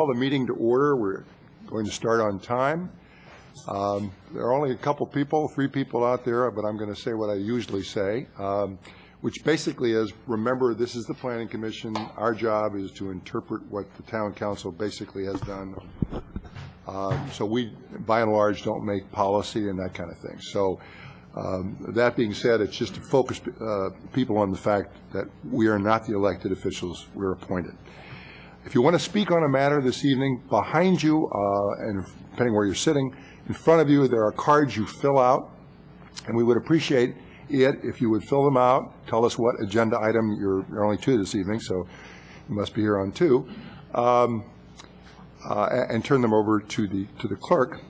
call the meeting to order. We're going to start on time. There are only a couple people, 3 people out there, but I'm going to say what I usually say, which basically is, remember, this is the Planning Commission. Our job is to interpret what the Town Council basically has done. So we, by and large, don't make policy and that kind of thing. So that being said, it's just to focus people on the fact that we are not the elected officials. We're appointed. If you want to speak on a matter this evening, behind you, and depending where you're sitting, in front of you, there are cards you fill out, and we would appreciate it if you would fill them out. Tell us what agenda item you're only 2 this evening, so you must be here on 2, and turn them over to the clerk.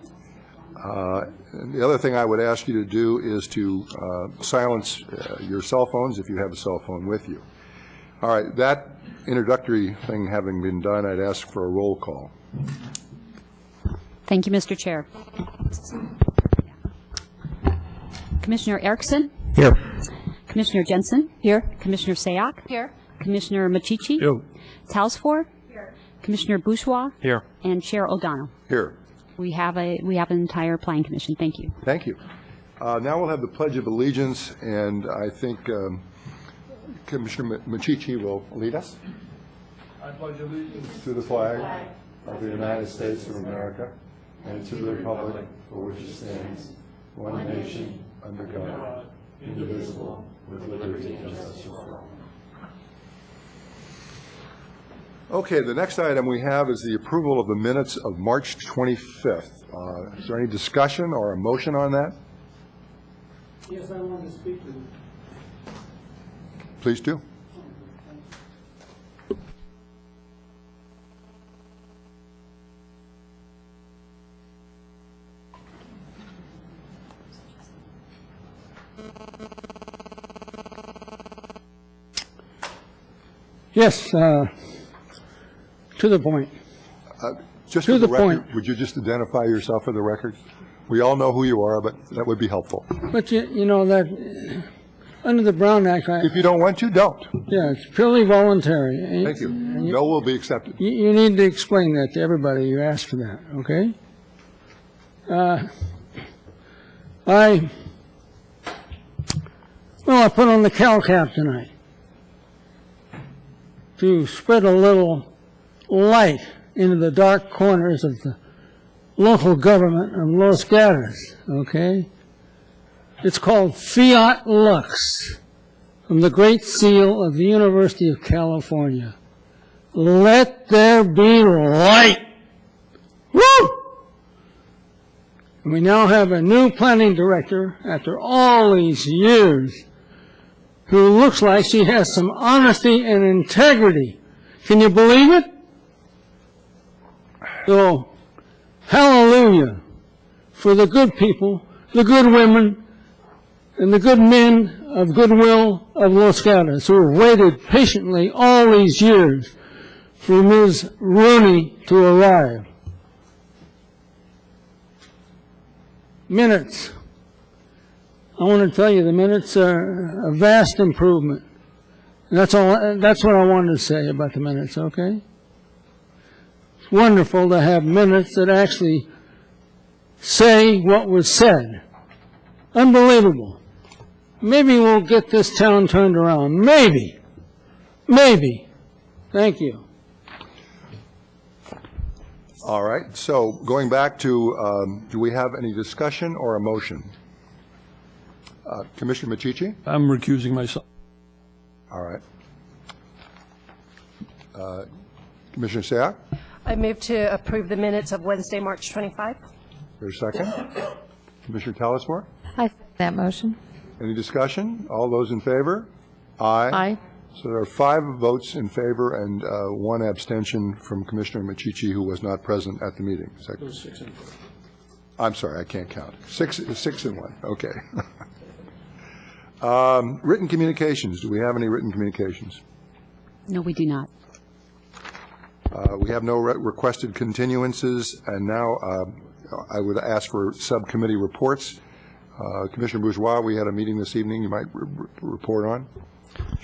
And the other thing I would ask you to do is to silence your cell phones if you have a cell phone with you. All right, that introductory thing having been done, I'd ask for a roll call. Thank you, Mr. Chair. Commissioner Erickson? Here. Commissioner Jensen? Here. Commissioner Sayak? Here. Commissioner Machichi? Here. Talsfor? Here. Commissioner Bourgeois? Here. And Chair O'Donnell. Here. We have an entire Planning Commission. Thank you. Thank you. Now we'll have the Pledge of Allegiance, and I think Commissioner Machichi will lead us. I pledge allegiance to the flag of the United States of America and to the republic for which it stands, one nation, under God, indivisible, with liberty and justice for all. Okay, the next item we have is the approval of the minutes of March 25th. Is there any discussion or a motion on that? Yes, I want to speak to you. Please do. Yes, to the point. Just To for the the record, point. would you just identify yourself for the record? We all know who you are, but that would be helpful. But you know that under the Brown Act, If you don't want to, don't. yeah, it's purely voluntary. And Thank you. No will be accepted. You need to explain that to everybody you ask for that, okay? I put on the cowl cap tonight to spread a little light into the dark corners of the local government of Los Gatos, okay? It's called Fiat Lux, from the Great Seal of the University of California. Let there be light. Woo! And we now have a new planning director after all these years who looks like she has some honesty and integrity. Can you believe it? So, hallelujah for the good people, the good women, and the good men of goodwill of Los Gatos who have waited patiently all these years for Ms. Rooney to arrive. Minutes. I want to tell you the minutes are a vast improvement. That's all. That's what I wanted to say about the minutes, okay? It's wonderful to have minutes that actually say what was said. Unbelievable. Maybe we'll get this town turned around. Maybe. Maybe. Thank you. All right. So going back to, do we have any discussion or a motion? Commissioner Machichi? I'm recusing myself. All right. Commissioner Sayak? I move to approve the minutes of Wednesday, March 25. There's a second. Commissioner Talesmore? I second that motion. Any discussion? All those in favor? Aye. Aye. So there are 5 votes in favor and 1 abstention from Commissioner Machichi, who was not present at the meeting. Is that correct? 6 and 4. I'm sorry, I can't count. 6 and 1. Okay. Written communications. Do we have any written communications? No, we do not. We have no requested continuances, and now I would ask for subcommittee reports. Commissioner Bourgeois, we had a meeting this evening you might report on.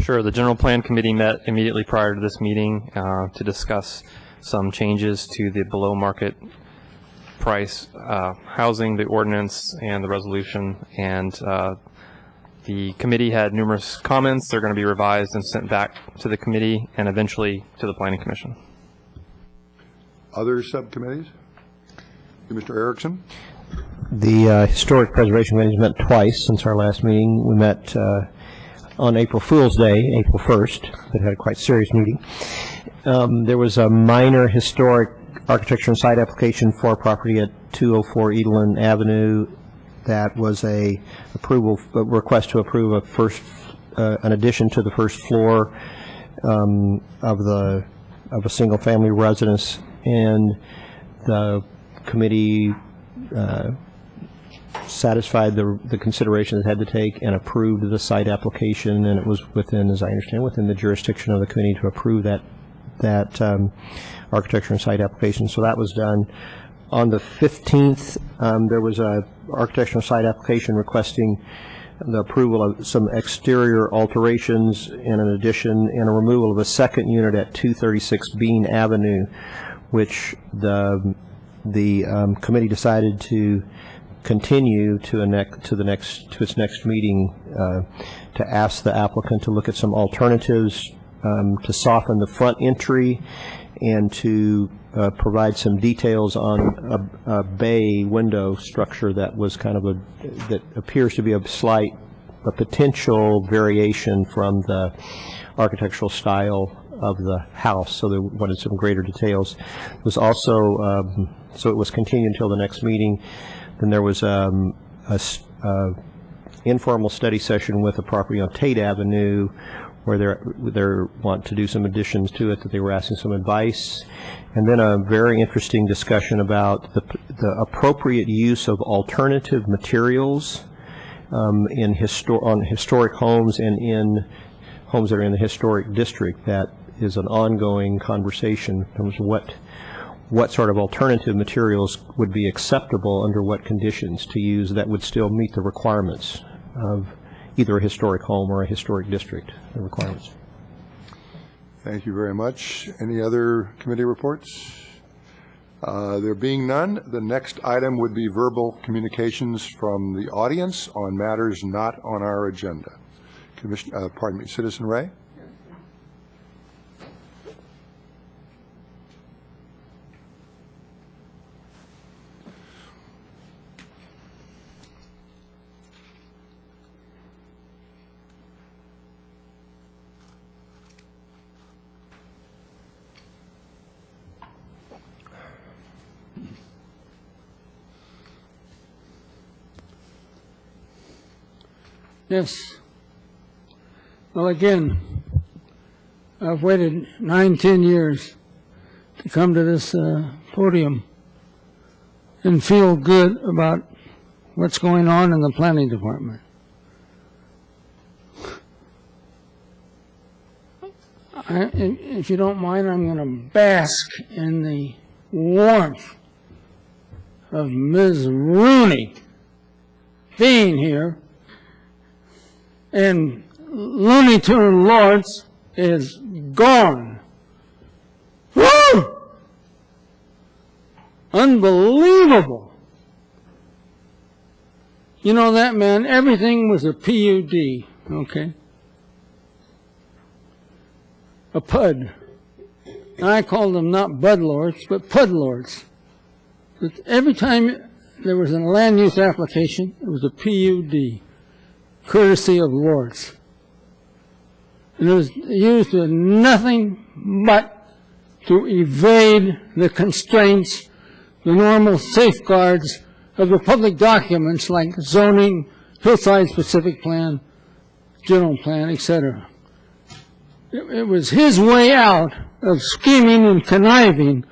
Sure. The General Plan Committee met immediately prior to this meeting to discuss some changes to the below market price housing, the ordinance, and the resolution. And the committee had numerous comments. They're going to be revised and sent back to the committee and eventually to the Planning Commission. Other subcommittees? Mr. Erickson? The Historic Preservation Committee has met twice since our last meeting. We met on April Fool's Day, April 1st, but had a quite serious meeting. There was a minor historic architecture and site application for a property at 204 Edelin Avenue. That was a request to approve an addition to the first floor of a single-family residence, and the committee satisfied the consideration it had to take and approved the site application, and it was within, as I understand, within the jurisdiction of the committee to approve that architecture and site application. So that was done. On the 15th, there was a architectural site application requesting the approval of some exterior alterations and an addition and a removal of a second unit at 236 Bean Avenue, which the committee decided to continue to its next meeting to ask the applicant to look at some alternatives to soften the front entry and to provide some details on a bay window structure that was kind of that appears to be a potential variation from the architectural style of the house. So they wanted some greater details. It was also so it was continued until the next meeting. Then there was a informal study session with a property on Tate Avenue, where they want to do some additions to it, that they were asking some advice. And then a very interesting discussion about the appropriate use of alternative materials on historic homes and in homes that are in the historic district. That is an ongoing conversation in terms of what sort of alternative materials would be acceptable under what conditions to use that would still meet the requirements of either a historic home or a historic district, the requirements. Thank you very much. Any other committee reports? There being none, the next item would be verbal communications from the audience on matters not on our agenda. Citizen Ray? Yes. Well, again, I've waited 9-10 years to come to this podium and feel good about what's going on in the planning department. If you don't mind, I'm going to bask in the warmth of Ms. Rooney being here. And Looney Tune Lawrence is gone. Woo! Unbelievable. You know that, man, everything was a PUD, okay? A PUD. And I called them not Bud Lords, but Pud Lords. But every time there was a land use application, it was a PUD. Courtesy of Lords. And it was used with nothing but to evade the constraints, the normal safeguards of the public documents like zoning, hillside specific plan, general plan, etc. It was his way out of scheming and conniving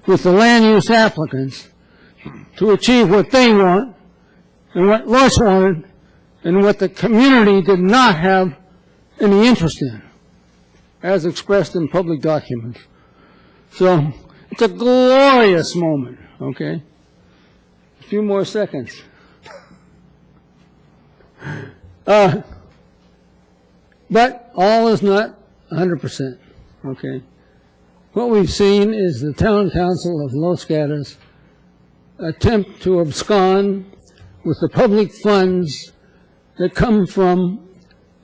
with the land use applicants to achieve what they want and what Lords wanted and what the community did not have any interest in, as expressed in public documents. So it's a glorious moment, okay? A few more seconds. But all is not 100%, okay? what we've seen is the town council of Los Gatos attempt to abscond with the public funds that come from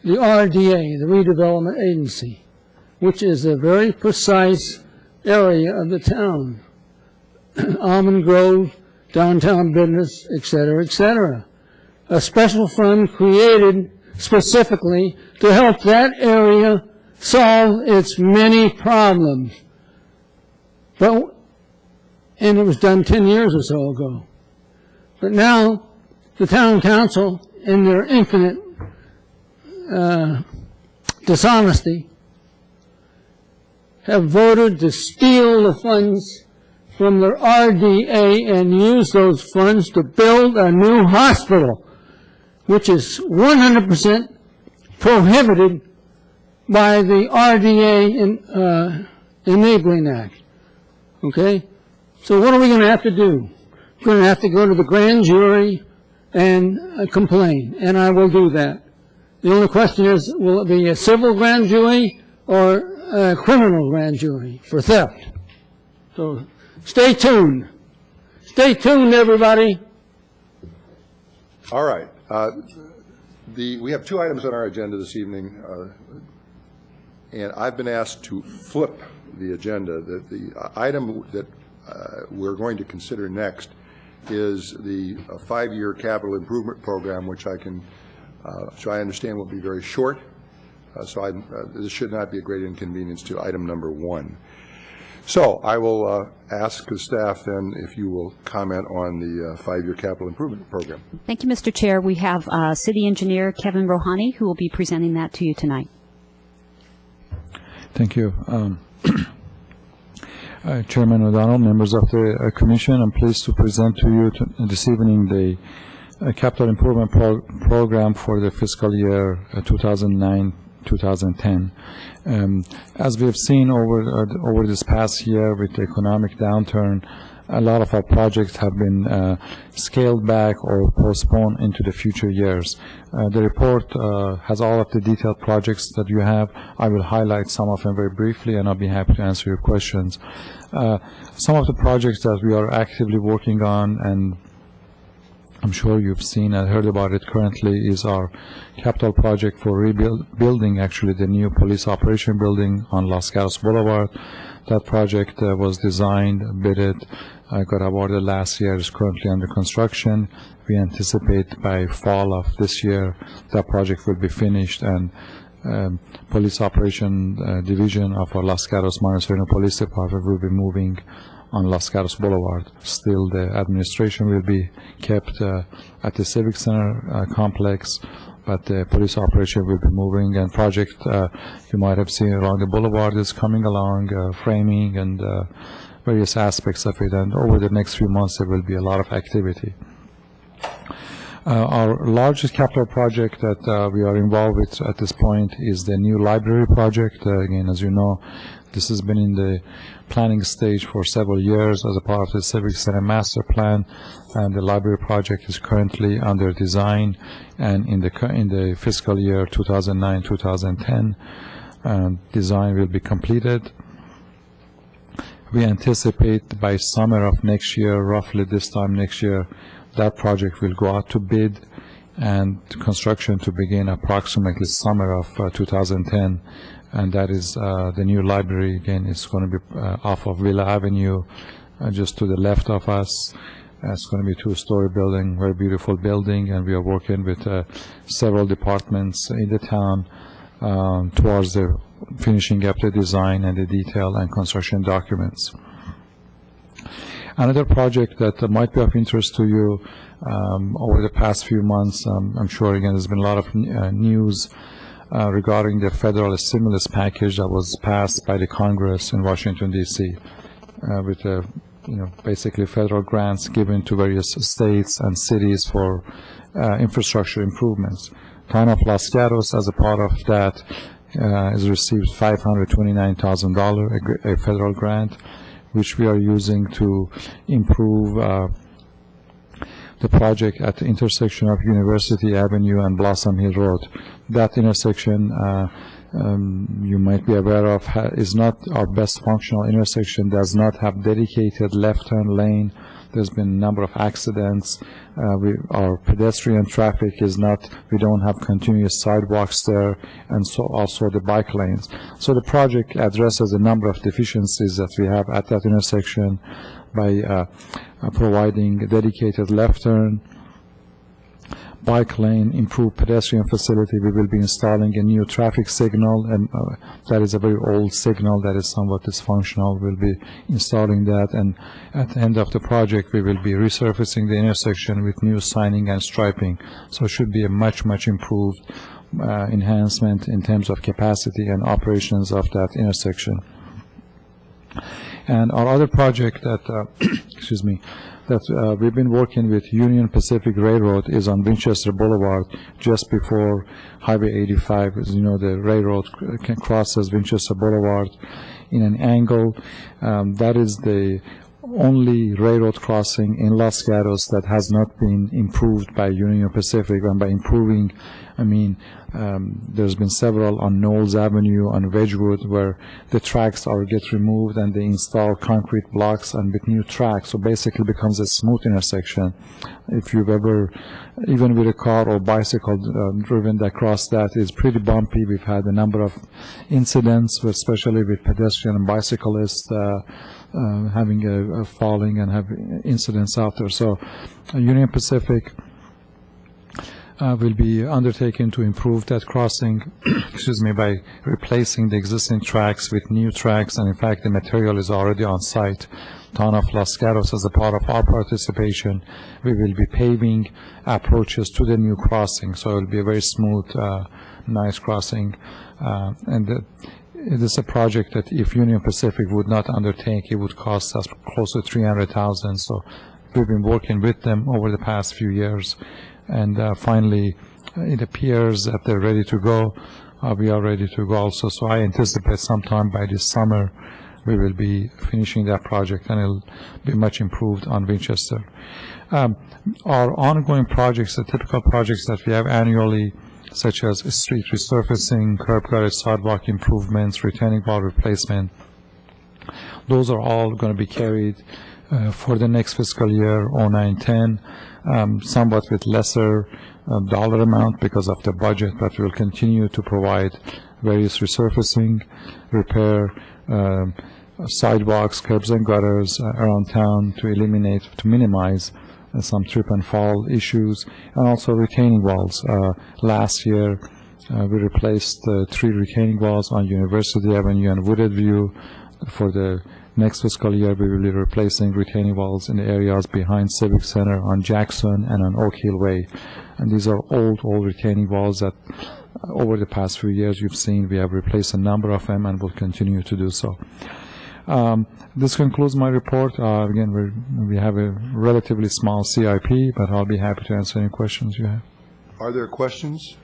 the RDA, the Redevelopment Agency, which is a very precise area of the town. Almond Grove, downtown business, et cetera, et cetera. A special fund created specifically to help that area solve its many problems. And it was done 10 years or so ago. But now, the town council, in their infinite dishonesty, have voted to steal the funds from their RDA and use those funds to build a new hospital, which is 100% prohibited by the RDA Enabling Act. Okay? So what are we going to have to do? We're going to have to go to the grand jury and complain, and I will do that. The only question is, will it be a civil grand jury or a criminal grand jury for theft? So stay tuned. Stay tuned, everybody. All right. We have 2 items on our agenda this evening, and I've been asked to flip the agenda. The item that we're going to consider next is the 5-year capital improvement program, which I understand will be very short. This should not be a great inconvenience to item number 1. So I will ask the staff then if you will comment on the 5-year capital improvement program. Thank you, Mr. Chair. We have City Engineer Kevin Rohani, who will be presenting that to you tonight. Thank you. Chairman O'Donnell, members of the Commission, I'm pleased to present to you this evening the Capital Improvement Program for the fiscal year 2009-2010. As we have seen over this past year with the economic downturn, a lot of our projects have been scaled back or postponed into the future years. The report has all of the detailed projects that you have. I will highlight some of them very briefly, and I'll be happy to answer your questions. Some of the projects that we are actively working on, and I'm sure you've seen and heard about it currently, is our capital project for rebuilding actually the new police operation building on Los Gatos Boulevard. That project was designed, bidded, got awarded last year, is currently under construction. We anticipate by fall of this year that project will be finished, and police operation division of our Los Gatos Montesino Police Department will be moving on Los Gatos Boulevard. Still, the administration will be kept at the Civic Center complex, but the police operation will be moving, and project you might have seen along the boulevard is coming along, framing and various aspects of it, and over the next few months there will be a lot of activity. Our largest capital project that we are involved with at this point is the new library project. Again, as you know, this has been in the planning stage for several years as a part of the Civic Center Master Plan, and the library project is currently under design, and in the fiscal year 2009-2010, design will be completed. We anticipate by summer of next year, roughly this time next year, that project will go out to bid and construction to begin approximately summer of 2010. And that is the new library. Again, it's going to be off of Villa Avenue, just to the left of us. It's going to be a 2-story building, very beautiful building, and we are working with several departments in the town towards the finishing up the design and the detail and construction documents. Another project that might be of interest to you over the past few months, I'm sure again there's been a lot of news regarding the federal stimulus package that was passed by the Congress in Washington, D.C. With basically federal grants given to various states and cities for infrastructure improvements. Town of Los Gatos, as a part of that, has received $529,000, a federal grant, which we are using to improve the project at the intersection of University Avenue and Blossom Hill Road. That intersection you might be aware of, is not our best functional intersection, does not have dedicated left turn lane. There's been a number of accidents. Our pedestrian traffic is not, we don't have continuous sidewalks there, and so also the bike lanes. So the project addresses a number of deficiencies that we have at that intersection by providing a dedicated left turn, bike lane, improved pedestrian facility. We will be installing a new traffic signal, and that is a very old signal that is somewhat dysfunctional. We'll be installing that, and at the end of the project, we will be resurfacing the intersection with new signing and striping. So it should be a much, much improved enhancement in terms of capacity and operations of that intersection. And our other project that, excuse me, that we've been working with Union Pacific Railroad is on Winchester Boulevard, just before Highway 85. As you know, the railroad crosses Winchester Boulevard in an angle. That is the only railroad crossing in Los Gatos that has not been improved by Union Pacific. And by improving, I mean there's been several on Knowles Avenue, on Wedgwood, where the tracks get removed and they install concrete blocks and with new tracks. So basically it becomes a smooth intersection. If you've ever, even with a car or bicycle, driven across that, it's pretty bumpy. We've had a number of incidents, especially with pedestrian and bicyclists having a falling and have incidents out there. So Union Pacific will be undertaken to improve that crossing, excuse me, by replacing the existing tracks with new tracks, and in fact the material is already on site. Town of Los Gatos, as a part of our participation, we will be paving approaches to the new crossing, so it will be a very smooth, nice crossing, and it is a project that if Union Pacific would not undertake, it would cost us close to $300,000. So we've been working with them over the past few years. And finally, it appears that they're ready to go. We are ready to go also. So I anticipate sometime by this summer, we will be finishing that project, and it'll be much improved on Winchester. Our ongoing projects, the typical projects that we have annually, such as street resurfacing, curb gutter, sidewalk improvements, retaining wall replacement, those are all going to be carried for the next fiscal year, 09-10. Somewhat with lesser dollar amount because of the budget, but we'll continue to provide various resurfacing, repair, sidewalks, curbs and gutters around town to minimize some trip and fall issues, and also retaining walls. Last year, we replaced 3 retaining walls on University Avenue and Wooded View. For the next fiscal year, we will be replacing retaining walls in the areas behind Civic Center, on Jackson, and on Oak Hill Way. And these are old retaining walls that over the past few years you've seen we have replaced a number of them and will continue to do so. This concludes my report. Again, we have a relatively small CIP, but I'll be happy to answer any questions you have. Are there questions?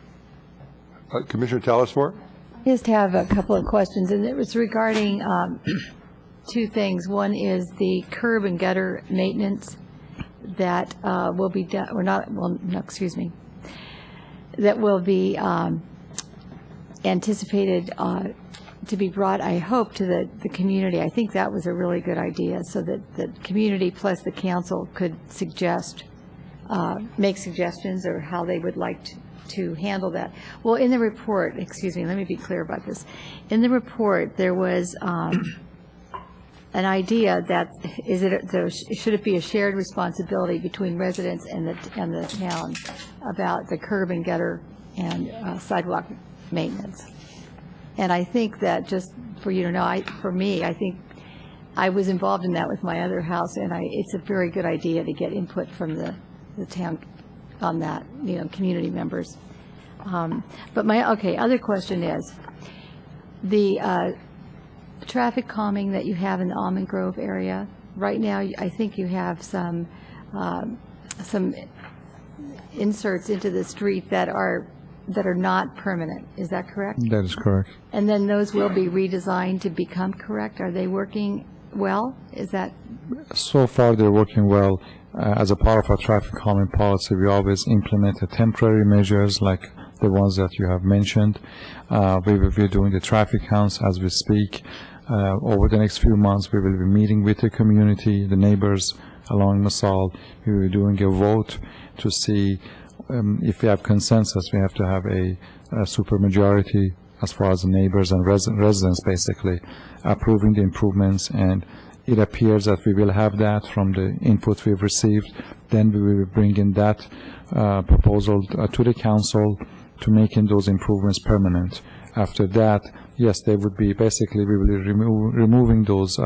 Commissioner Telesfor? I just have a couple of questions, and it was regarding two things. One is the curb and gutter maintenance that will be done, or not, well, no, excuse me, that will be anticipated to be brought, I hope, to the community. I think that was a really good idea, so that the community plus the council could suggest, make suggestions or how they would like to handle that. Well, in the report, excuse me, let me be clear about this. In the report, there was an idea that should it be a shared responsibility between residents and the town about the curb and gutter and sidewalk maintenance. And I think that, just for you to know, for me, I think I was involved in that with my other house, and it's a very good idea to get input from the town on that, community members. But my other question is, the traffic calming that you have in the Almond Grove area, right now, I think you have some inserts into the street that are not permanent. Is that correct? That is correct. And then those will be redesigned to become correct? Are they working well? Is that? So far, they're working well. As a part of our traffic calming policy, we always implement temporary measures like the ones that you have mentioned. We will be doing the traffic counts as we speak. Over the next few months, we will be meeting with the community, the neighbors along Masal. We will be doing a vote to see if we have consensus. We have to have a supermajority as far as the neighbors and residents basically approving the improvements, and it appears that we will have that from the input we've received. Then we will bring in that proposal to the council to making those improvements permanent. After that, yes, they would be basically, we will be removing those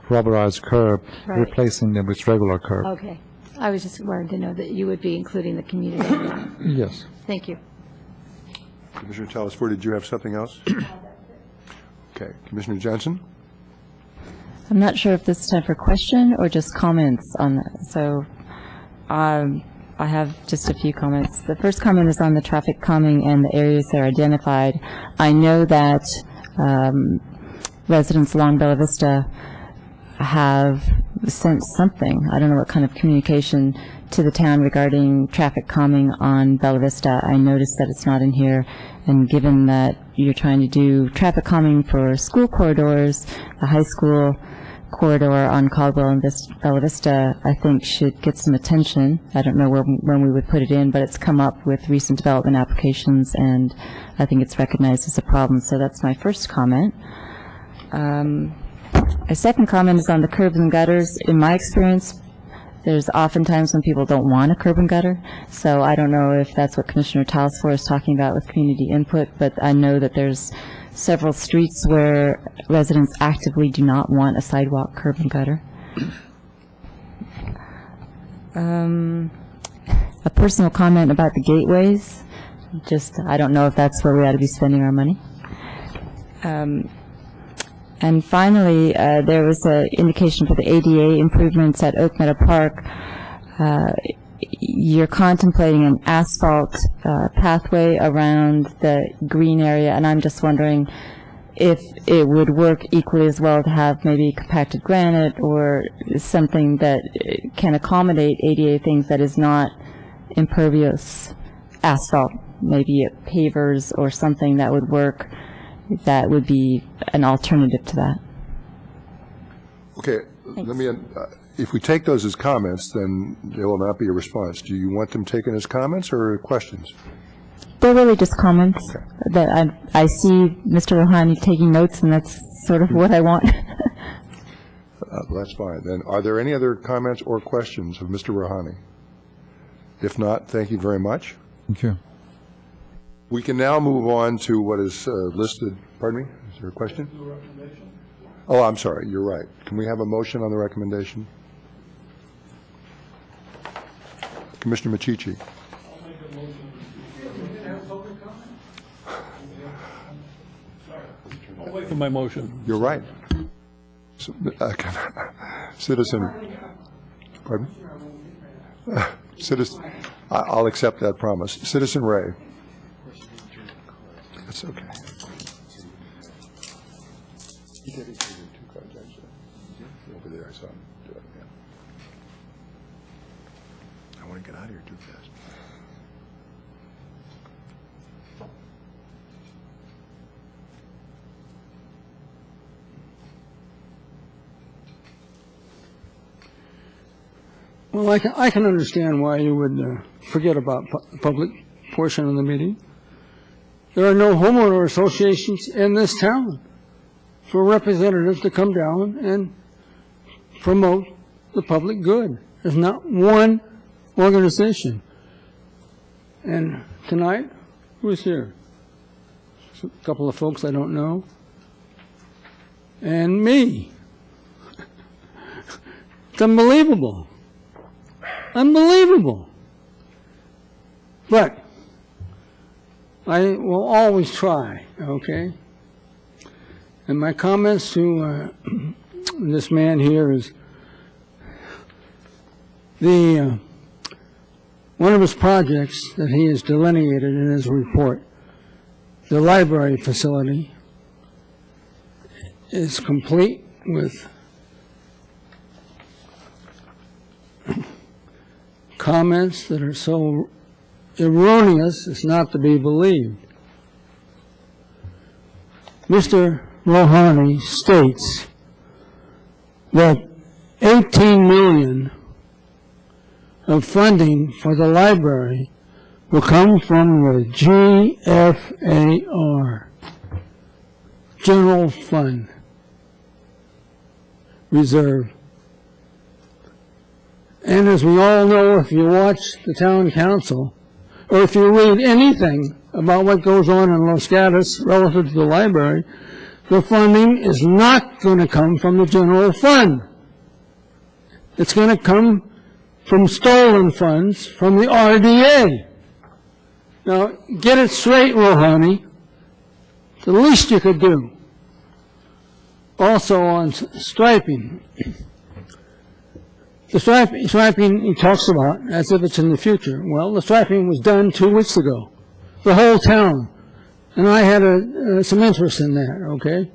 rubberized curb, Right. replacing them with regular curb. Okay. I was just wanting to know that you would be including the community in that. Yes. Thank you. Commissioner Telesford, did you have something else? Okay, Commissioner Jensen? I'm not sure if this is time for question or just comments on that. So I have just a few comments. The first comment is on the traffic calming and the areas that are identified. I know that residents along Bella Vista have sent something, I don't know what kind of communication, to the town regarding traffic calming on Bella Vista. I noticed that it's not in here, and given that you're trying to do traffic calming for school corridors, the high school corridor on Caldwell and Bella Vista, I think should get some attention. I don't know when we would put it in, but it's come up with recent development applications, and I think it's recognized as a problem. So that's my first comment. A second comment is on the curbs and gutters. In my experience, there's oftentimes when people don't want a curb and gutter, so I don't know if that's what Commissioner Talsfor is talking about with community input, but I know that there's several streets where residents actively do not want a sidewalk, curb and gutter. A personal comment about the gateways. I don't know if that's where we ought to be spending our money. And finally, there was an indication for the ADA improvements at Oak Meadow Park. You're contemplating an asphalt pathway around the green area, and I'm just wondering if it would work equally as well to have maybe compacted granite or something that can accommodate ADA things that is not impervious asphalt, maybe pavers or something that would work, that would be an alternative to that. Okay, let me, if we take those as comments, then there will not be a response. Do you want them taken as comments or questions? They're really just comments. Okay. That I see Mr. Rouhani taking notes, and that's sort of what I want. That's fine. Then are there any other comments or questions of Mr. Rouhani? If not, thank you very much. Thank you. We can now move on to what is listed. Pardon me? Is there a question? Oh, I'm sorry. You're right. Can we have a motion on the recommendation? Commissioner Machici. I'll wait for my motion. You're right. Citizen. Pardon? Citizen. I'll accept that promise. Citizen Ray. That's okay. He did it. 2 cards, actually. Over there, I saw him do it. Yeah. I want to get out of here too fast. Well, I can understand why you would forget about the public portion of the meeting. There are no homeowner associations in this town for representatives to come down and promote the public good. There's not one organization. And tonight, who's here? A couple of folks I don't know. And me. It's unbelievable. Unbelievable. But I will always try, okay? And my comments to this man here is one of his projects that he has delineated in his report, the library facility, is complete with comments that are so erroneous is not to be believed. Mr. Rouhani states that 18 million of funding for the library will come from the GFAR, General Fund Reserve. And as we all know, if you watch the town council, or if you read anything about what goes on in Los Gatos relative to the library, the funding is not going to come from the general fund. It's going to come from stolen funds from the RDA. Now, get it straight, Rouhani. It's the least you could do. Also on striping. The striping he talks about as if it's in the future. Well, the striping was done 2 weeks ago. The whole town. And I had some interest in that, okay?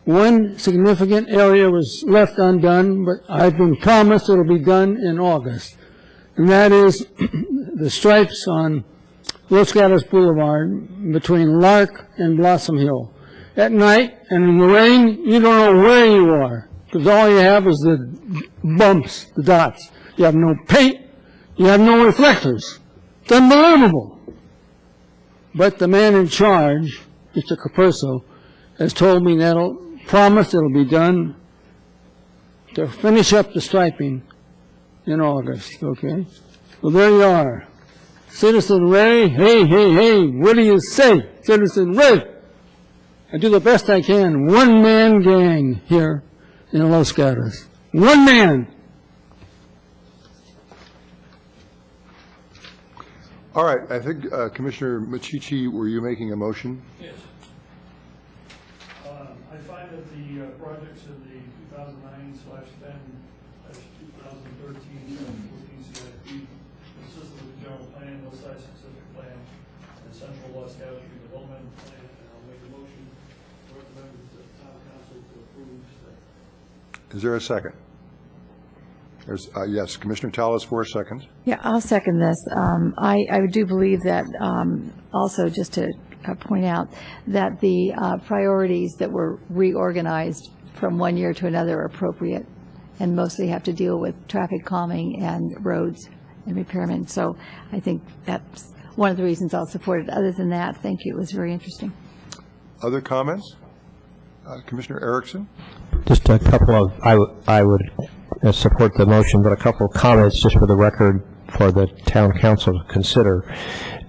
One significant area was left undone, but I've been promised it'll be done in August. And that is the stripes on Los Gatos Boulevard between Lark and Blossom Hill. At night and in the rain, you don't know where you are, because all you have is the bumps, the dots. You have no paint, you have no reflectors. It's unbelievable. But the man in charge, Mr. Capurso, has told me promised it'll be done to finish up the striping in August, okay? Well, there you are. Citizen Ray, hey, what do you say? Citizen Ray! I do the best I can. One-man gang here in Los Gatos. One man! All right, I think Commissioner Machichi, were you making a motion? Yes. I find that the projects in the 2009/10/2013/14 CIP consistent with the general plan, no site-specific plan, and central Los Gatos redevelopment plan, and I'll make a motion to recommend the town council to approve that. Is there a second? Yes, Commissioner Tallis, 4 seconds. Yeah, I'll second this. I do believe that, also just to point out, that the priorities that were reorganized from one year to another are appropriate and mostly have to deal with traffic calming and roads and repairment. So I think that's one of the reasons I'll support it. Other than that, thank you. It was very interesting. Other comments? Commissioner Erickson? Just a couple of, I would support the motion, but a couple of comments just for the record for the town council to consider.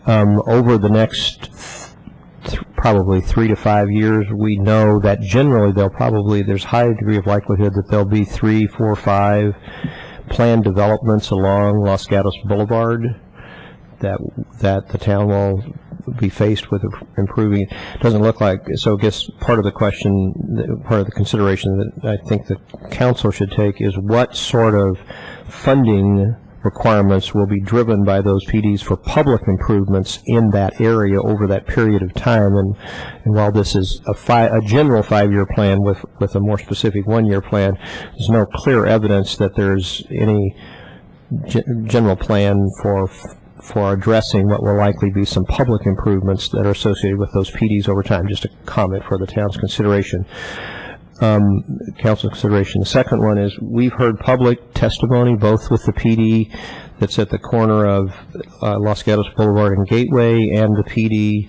Over the next probably 3 to 5 years, we know that generally there's high degree of likelihood that there'll be 3, 4, 5 planned developments along Los Gatos Boulevard that the town will be faced with improving. It doesn't look like, so I guess part of the question, part of the consideration that I think the council should take is what sort of funding requirements will be driven by those PDs for public improvements in that area over that period of time. And while this is a general 5-year plan with a more specific 1-year plan, there's no clear evidence that there's any general plan for addressing what will likely be some public improvements that are associated with those PDs over time. Just a comment for the town's consideration. Council consideration. The second one is we've heard public testimony both with the PD that's at the corner of Los Gatos Boulevard and Gateway and the PD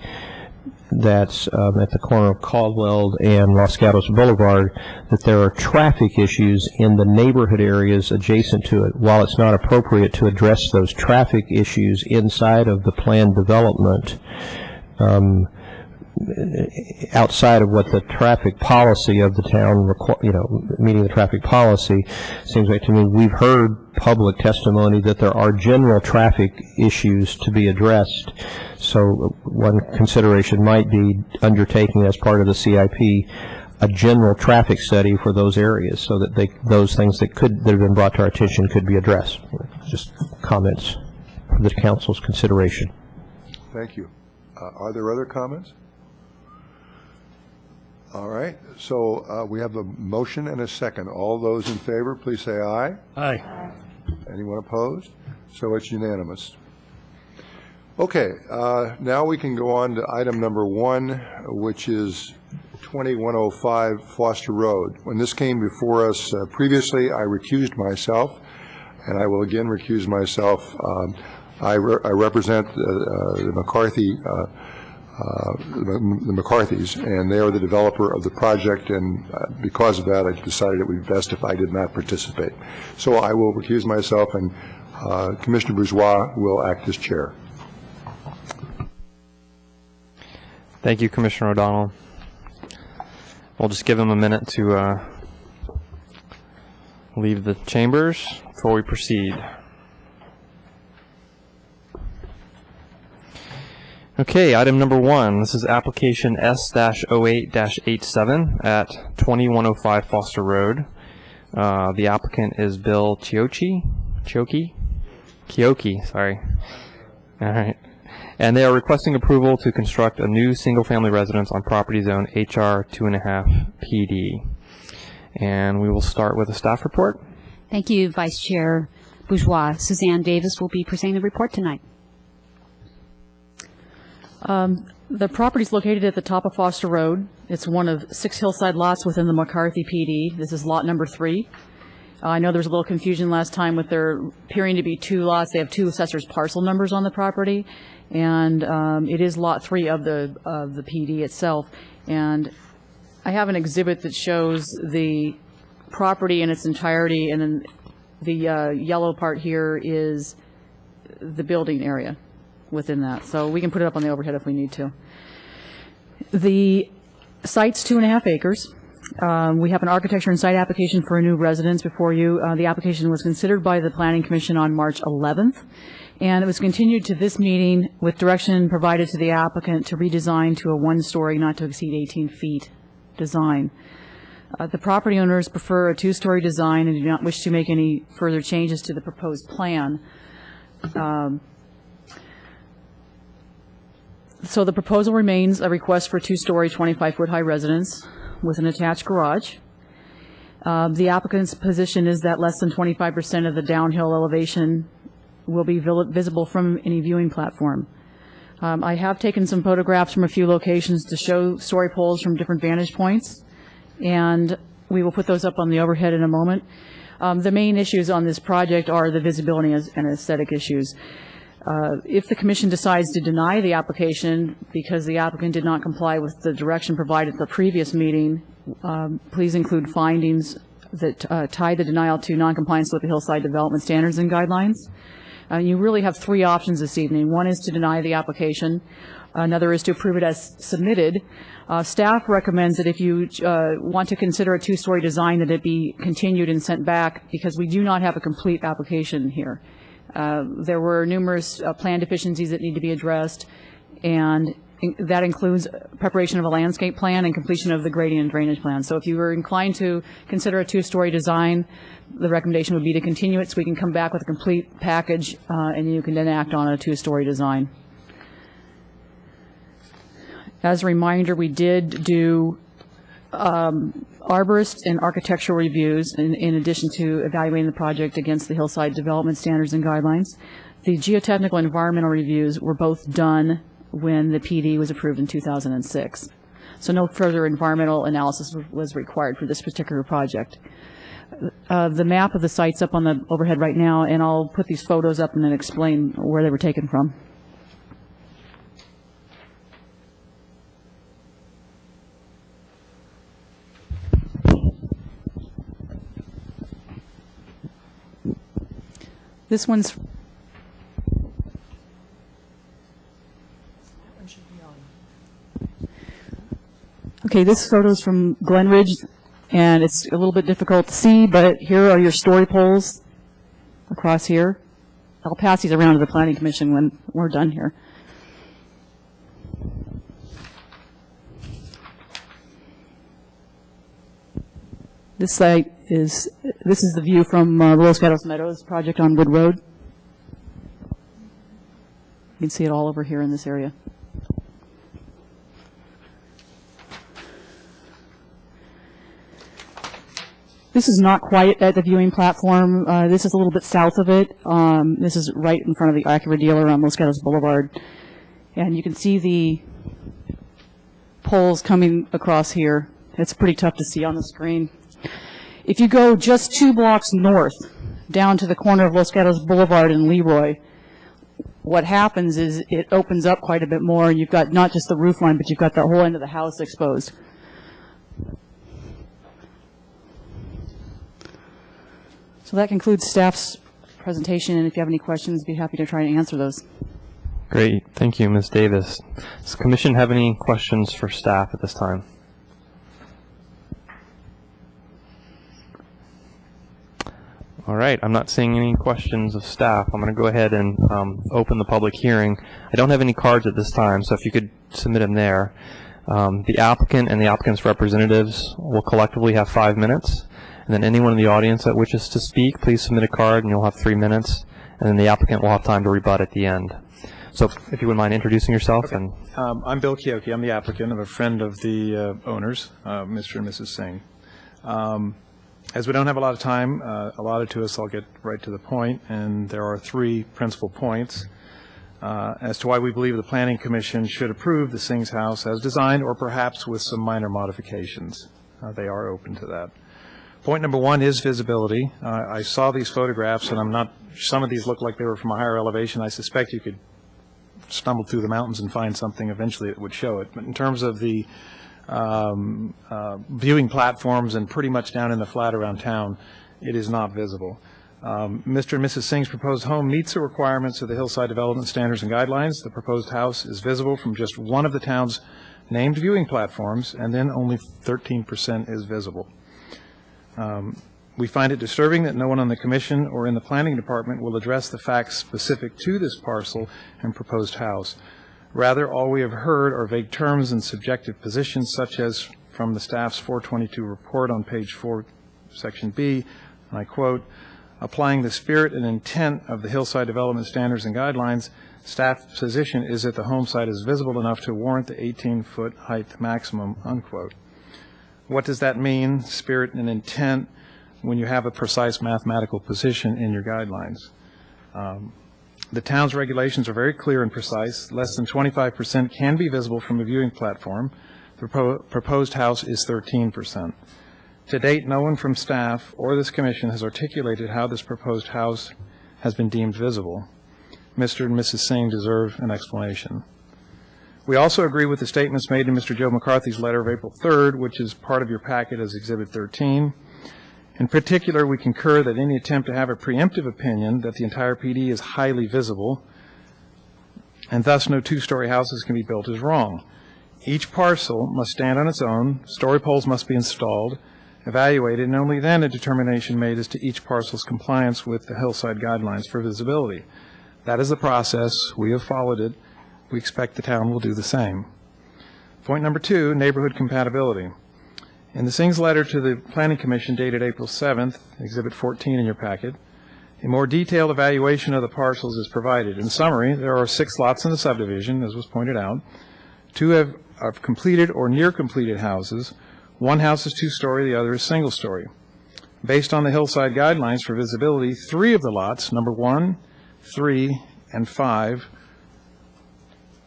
that's at the corner of Caldwell and Los Gatos Boulevard, that there are traffic issues in the neighborhood areas adjacent to it. While it's not appropriate to address those traffic issues inside of the planned development, outside of what the traffic policy of the town, meeting the traffic policy, seems like to me we've heard public testimony that there are general traffic issues to be addressed. So one consideration might be undertaking as part of the CIP a general traffic study for those areas, so that those things that have been brought to our attention could be addressed. Just comments for the council's consideration. Thank you. Are there other comments? All right, so we have a motion and a second. All those in favor, please say aye. Aye. Anyone opposed? So it's unanimous. Okay, now we can go on to item number 1, which is 2105 Foster Road. When this came before us previously, I recused myself, and I will again recuse myself. I represent the McCarthys, and they are the developer of the project, and because of that, I decided it would be best if I did not participate. So I will recuse myself, and Commissioner Bourgeois will act as chair. Thank you, Commissioner O'Donnell. We'll just give him a minute to leave the chambers before we proceed. Okay, item number 1. This is application S-08-87 at 2105 Foster Road. The applicant is Bill Kioki, sorry. All right. And they are requesting approval to construct a new single-family residence on property zone HR 2.5 PD. And we will start with a staff report. Thank you, Vice Chair Bourgeois. Suzanne Davis will be presenting the report tonight. The property is located at the top of Foster Road. It's one of 6 hillside lots within the McCarthy PD. This is lot number 3. I know there was a little confusion last time with there appearing to be 2 lots. They have 2 assessors' parcel numbers on the property, and it is lot 3 of the PD itself. And I have an exhibit that shows the property in its entirety, and then the yellow part here is the building area within that. So we can put it up on the overhead if we need to. The site's 2.5 acres. We have an architecture and site application for a new residence before you. The application was considered by the Planning Commission on March 11th, and it was continued to this meeting with direction provided to the applicant to redesign to a 1-story, not to exceed 18 feet design. The property owners prefer a 2-story design and do not wish to make any further changes to the proposed plan. So the proposal remains a request for a 2-story, 25-foot high residence with an attached garage. The applicant's position is that less than 25% of the downhill elevation will be visible from any viewing platform. I have taken some photographs from a few locations to show story poles from different vantage points, and we will put those up on the overhead in a moment. The main issues on this project are the visibility and aesthetic issues. If the commission decides to deny the application because the applicant did not comply with the direction provided at the previous meeting, please include findings that tie the denial to noncompliance with the hillside development standards and guidelines. You really have 3 options this evening. One is to deny the application. Another is to approve it as submitted. Staff recommends that if you want to consider a 2-story design, that it be continued and sent back because we do not have a complete application here. There were numerous plan deficiencies that need to be addressed, and that includes preparation of a landscape plan and completion of the grading and drainage plan. So if you were inclined to consider a 2-story design, the recommendation would be to continue it so we can come back with a complete package, and you can then act on a 2-story design. As a reminder, we did do arborist and architectural reviews in addition to evaluating the project against the hillside development standards and guidelines. The geotechnical environmental reviews were both done when the PD was approved in 2006. So no further environmental analysis was required for this particular project. The map of the site's up on the overhead right now, and I'll put these photos up and then explain where they were taken from. This one's okay. This photo's from Glen Ridge, and it's a little bit difficult to see, but here are your story poles across here. I'll pass these around to the Planning Commission when we're done here. This is the view from Los Gatos Meadows project on Wood Road. You can see it all over here in this area. This is not quite at the viewing platform. This is a little bit south of it. This is right in front of the Acura dealer on Los Gatos Boulevard. And you can see the poles coming across here. It's pretty tough to see on the screen. If you go just 2 blocks north, down to the corner of Los Gatos Boulevard and Leroy, what happens is it opens up quite a bit more. You've got not just the roof line, but you've got the whole end of the house exposed. So that concludes staff's presentation, and if you have any questions, I'd be happy to try to answer those. Great. Thank you, Ms. Davis. Does the commission have any questions for staff at this time? All right. I'm not seeing any questions of staff. I'm going to go ahead and open the public hearing. I don't have any cards at this time, so if you could submit them there. The applicant and the applicant's representatives will collectively have 5 minutes. And then anyone in the audience that wishes to speak, please submit a card and you'll have 3 minutes. And then the applicant will have time to rebut at the end. So if you wouldn't mind introducing yourself. Okay. And I'm Bill Keoki. I'm the applicant. I'm a friend of the owners, Mr. and Mrs. Singh. As we don't have a lot of time allotted to us, I'll get right to the point. And there are 3 principal points as to why we believe the Planning Commission should approve the Singh's house as designed, or perhaps with some minor modifications. They are open to that. Point number 1 is visibility. I saw these photographs, and some of these look like they were from a higher elevation. I suspect you could stumble through the mountains and find something eventually that would show it. But in terms of the viewing platforms and pretty much down in the flat around town, it is not visible. Mr. and Mrs. Singh's proposed home meets the requirements of the Hillside Development Standards and Guidelines. The proposed house is visible from just one of the town's named viewing platforms, and then only 13% is visible. We find it disturbing that no one on the Commission or in the Planning Department will address the facts specific to this parcel and proposed house. Rather, all we have heard are vague terms and subjective positions, such as from the staff's 422 report on page 4, section B, and I quote, "Applying the spirit and intent of the Hillside Development Standards and Guidelines, staff's position is that the home site is visible enough to warrant the 18-foot height maximum," unquote. What does that mean, spirit and intent, when you have a precise mathematical position in your guidelines? The town's regulations are very clear and precise. Less than 25% can be visible from a viewing platform. The proposed house is 13%. To date, no one from staff or this commission has articulated how this proposed house has been deemed visible. Mr. and Mrs. Singh deserve an explanation. We also agree with the statements made in Mr. Joe McCarthy's letter of April 3rd, which is part of your packet as Exhibit 13. In particular, we concur that any attempt to have a preemptive opinion that the entire PD is highly visible and thus no 2-story houses can be built is wrong. Each parcel must stand on its own, story poles must be installed, evaluated, and only then a determination made as to each parcel's compliance with the Hillside Guidelines for visibility. That is the process. We have followed it. We expect the town will do the same. Point number 2, neighborhood compatibility. In the Singh's letter to the Planning Commission dated April 7th, Exhibit 14 in your packet, a more detailed evaluation of the parcels is provided. In summary, there are 6 lots in the subdivision, as was pointed out. 2 have completed or near completed houses. 1 house is 2-story, the other is single-story. Based on the Hillside Guidelines for visibility, 3 of the lots, number 1, 3, and 5,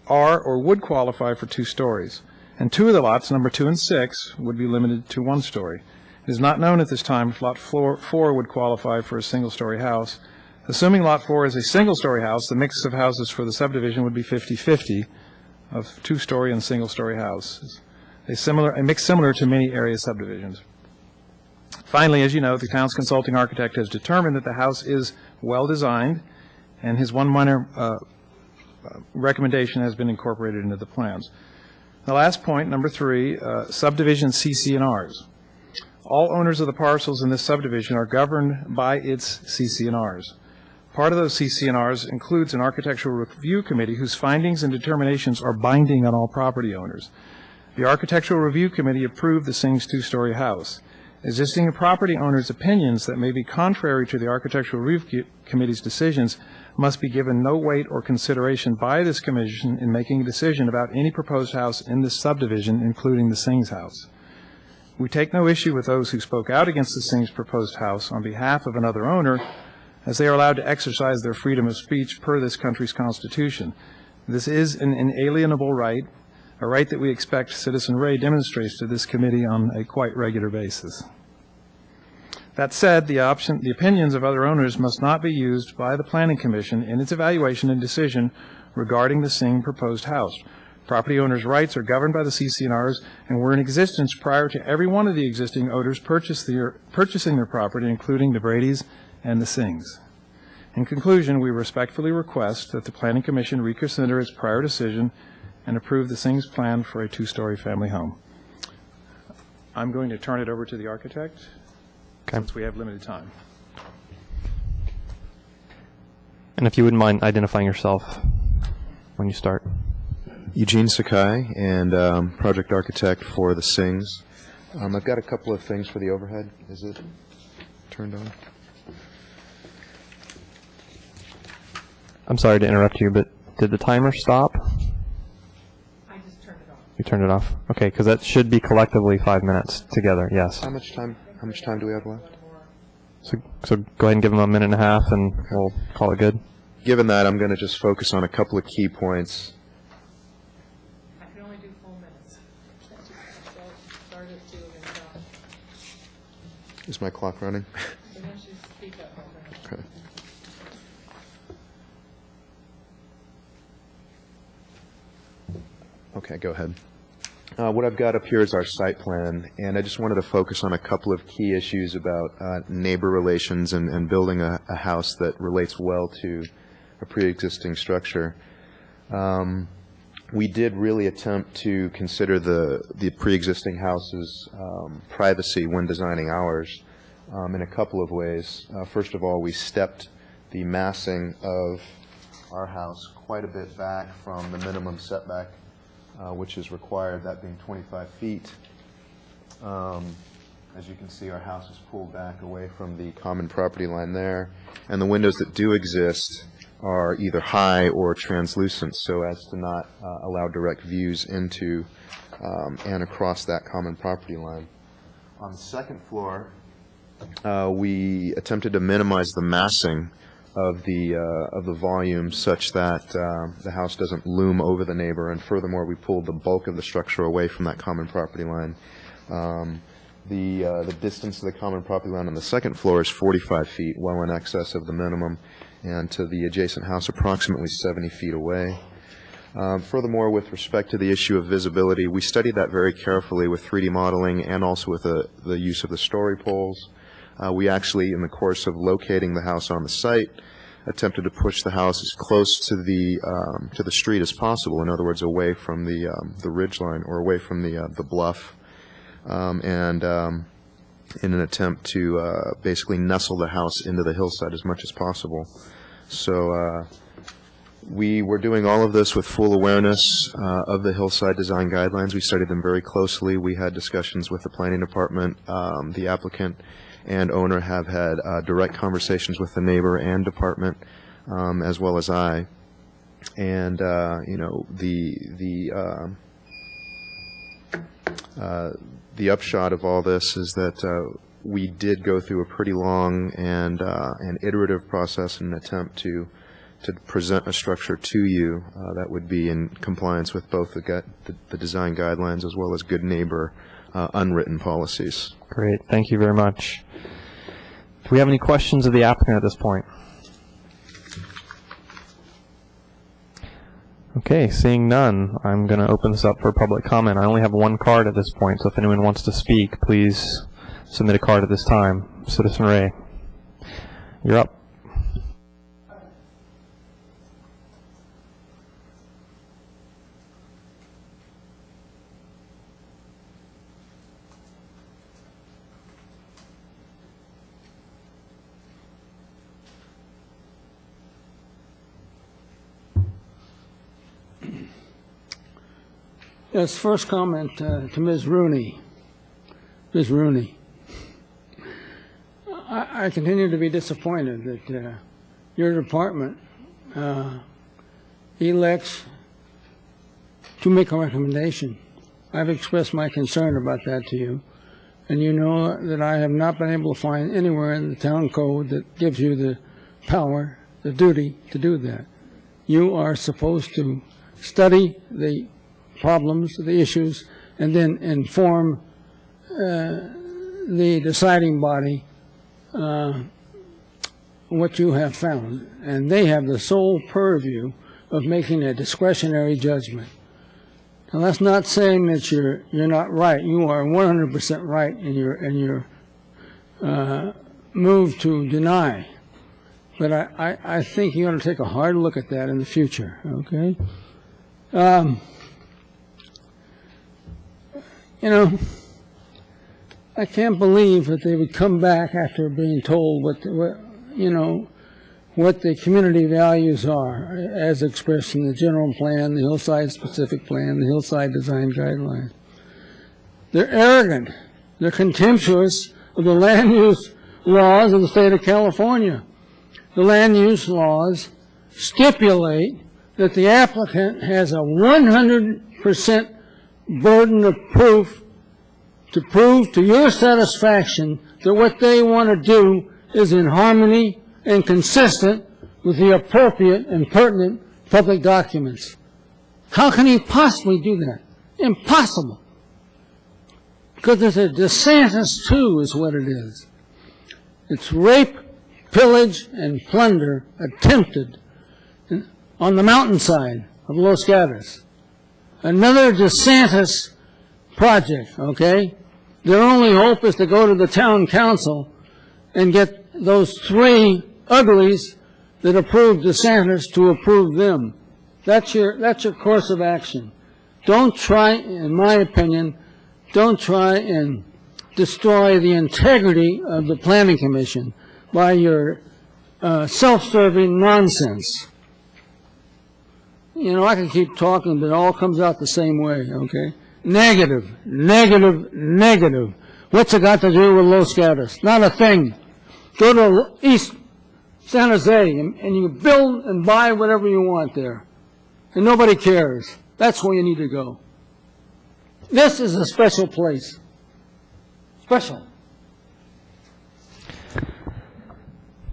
are or would qualify for 2 stories. And 2 of the lots, number 2 and 6, would be limited to 1 story. It is not known at this time if lot 4 would qualify for a single-story house. Assuming lot 4 is a single-story house, the mix of houses for the subdivision would be 50-50 of 2-story and single-story houses, a mix similar to many area subdivisions. Finally, as you know, the town's consulting architect has determined that the house is well-designed, and his one minor recommendation has been incorporated into the plans. The last point, number 3, subdivision CC&Rs. All owners of the parcels in this subdivision are governed by its CC&Rs. Part of those CC&Rs includes an architectural review committee whose findings and determinations are binding on all property owners. The architectural review committee approved the Singh's 2-story house. Existing property owners' opinions that may be contrary to the architectural review committee's decisions must be given no weight or consideration by this commission in making a decision about any proposed house in this subdivision, including the Singh's house. We take no issue with those who spoke out against the Singh's proposed house on behalf of another owner, as they are allowed to exercise their freedom of speech per this country's constitution. This is an inalienable right, a right that we expect Citizen Ray demonstrates to this committee on a quite regular basis. That said, the opinions of other owners must not be used by the Planning Commission in its evaluation and decision regarding the Singh proposed house. Property owners' rights are governed by the CC&Rs and were in existence prior to every one of the existing owners purchasing their property, including the Bradys and the Singhs. In conclusion, we respectfully request that the Planning Commission reconsider its prior decision and approve the Singh's plan for a two-story family home. I'm going to turn it over to the architect, since we have limited time. And if you wouldn't mind identifying yourself when you start. Eugene Sakai, and project architect for the Singhs. I've got a couple of things for the overhead. Is it turned on? I'm sorry to interrupt you, but did the timer stop? I just turned it off. You turned it off? Okay, because that should be collectively 5 minutes together, yes. How much time do we have left? So go ahead and give them a minute and a half, and we'll call it good. Given that, I'm going to just focus on a couple of key points. I can only do full minutes. Start at 2 and stop. Is my clock running? Unless you speak up. Okay. Okay, go ahead. What I've got up here is our site plan, and I just wanted to focus on a couple of key issues about neighbor relations and building a house that relates well to a pre-existing structure. We did really attempt to consider the pre-existing house's privacy when designing ours in a couple of ways. First of all, we stepped the massing of our house quite a bit back from the minimum setback which is required, that being 25 feet. As you can see, our house is pulled back away from the common property line there, and the windows that do exist are either high or translucent, so as to not allow direct views into and across that common property line. On the second floor, we attempted to minimize the massing of the volume such that the house doesn't loom over the neighbor, and furthermore, we pulled the bulk of the structure away from that common property line. The distance to the common property line on the second floor is 45 feet, well in excess of the minimum, and to the adjacent house approximately 70 feet away. Furthermore, with respect to the issue of visibility, we studied that very carefully with 3D modeling and also with the use of the story poles. We actually, in the course of locating the house on the site, attempted to push the house as close to the street as possible. In other words, away from the ridge line or away from the bluff, and in an attempt to basically nestle the house into the hillside as much as possible. So we were doing all of this with full awareness of the hillside design guidelines. We studied them very closely. We had discussions with the planning department, the applicant and owner have had direct conversations with the neighbor and department, as well as I. And you know, the upshot of all this is that we did go through a pretty long and iterative process in an attempt to present a structure to you that would be in compliance with both the design guidelines as well as good neighbor unwritten policies. Great, thank you very much. Do we have any questions of the applicant at this point? Okay, seeing none, I'm going to open this up for public comment. I only have one card at this point, so if anyone wants to speak, please submit a card at this time. Citizen Ray, you're up. Yes, first comment to Ms. Rooney. Ms. Rooney, I continue to be disappointed that your department elects to make a recommendation. I've expressed my concern about that to you, and you know that I have not been able to find anywhere in the town code that gives you the power, the duty to do that. You are supposed to study the problems, the issues, and then inform the deciding body what you have found. And they have the sole purview of making a discretionary judgment. Now, that's not saying that you're not right. You are 100% right in your move to deny. But I think you ought to take a hard look at that in the future, okay? You know, I can't believe that they would come back after being told what the community values are as expressed in the general plan, the hillside specific plan, the hillside design guidelines. They're arrogant. They're contemptuous of the land use laws of the state of California. The land use laws stipulate that the applicant has a 100% burden of proof to your satisfaction that what they want to do is in harmony and consistent with the appropriate and pertinent public documents. How can he possibly do that? Impossible. Because it's a DeSantis 2 is what it is. It's rape, pillage, and plunder attempted on the mountainside of Los Gatos. Another DeSantis project, okay? Their only hope is to go to the town council and get those three uglies that approved DeSantis to approve them. That's your course of action. Don't try, in my opinion, don't try and destroy the integrity of the Planning Commission by your self-serving nonsense. You know, I can keep talking, but it all comes out the same way, okay? Negative, negative, negative. What's it got to do with Los Gatos? Not a thing. Go to East San Jose and you build and buy whatever you want there. And nobody cares. That's where you need to go. This is a special place. Special.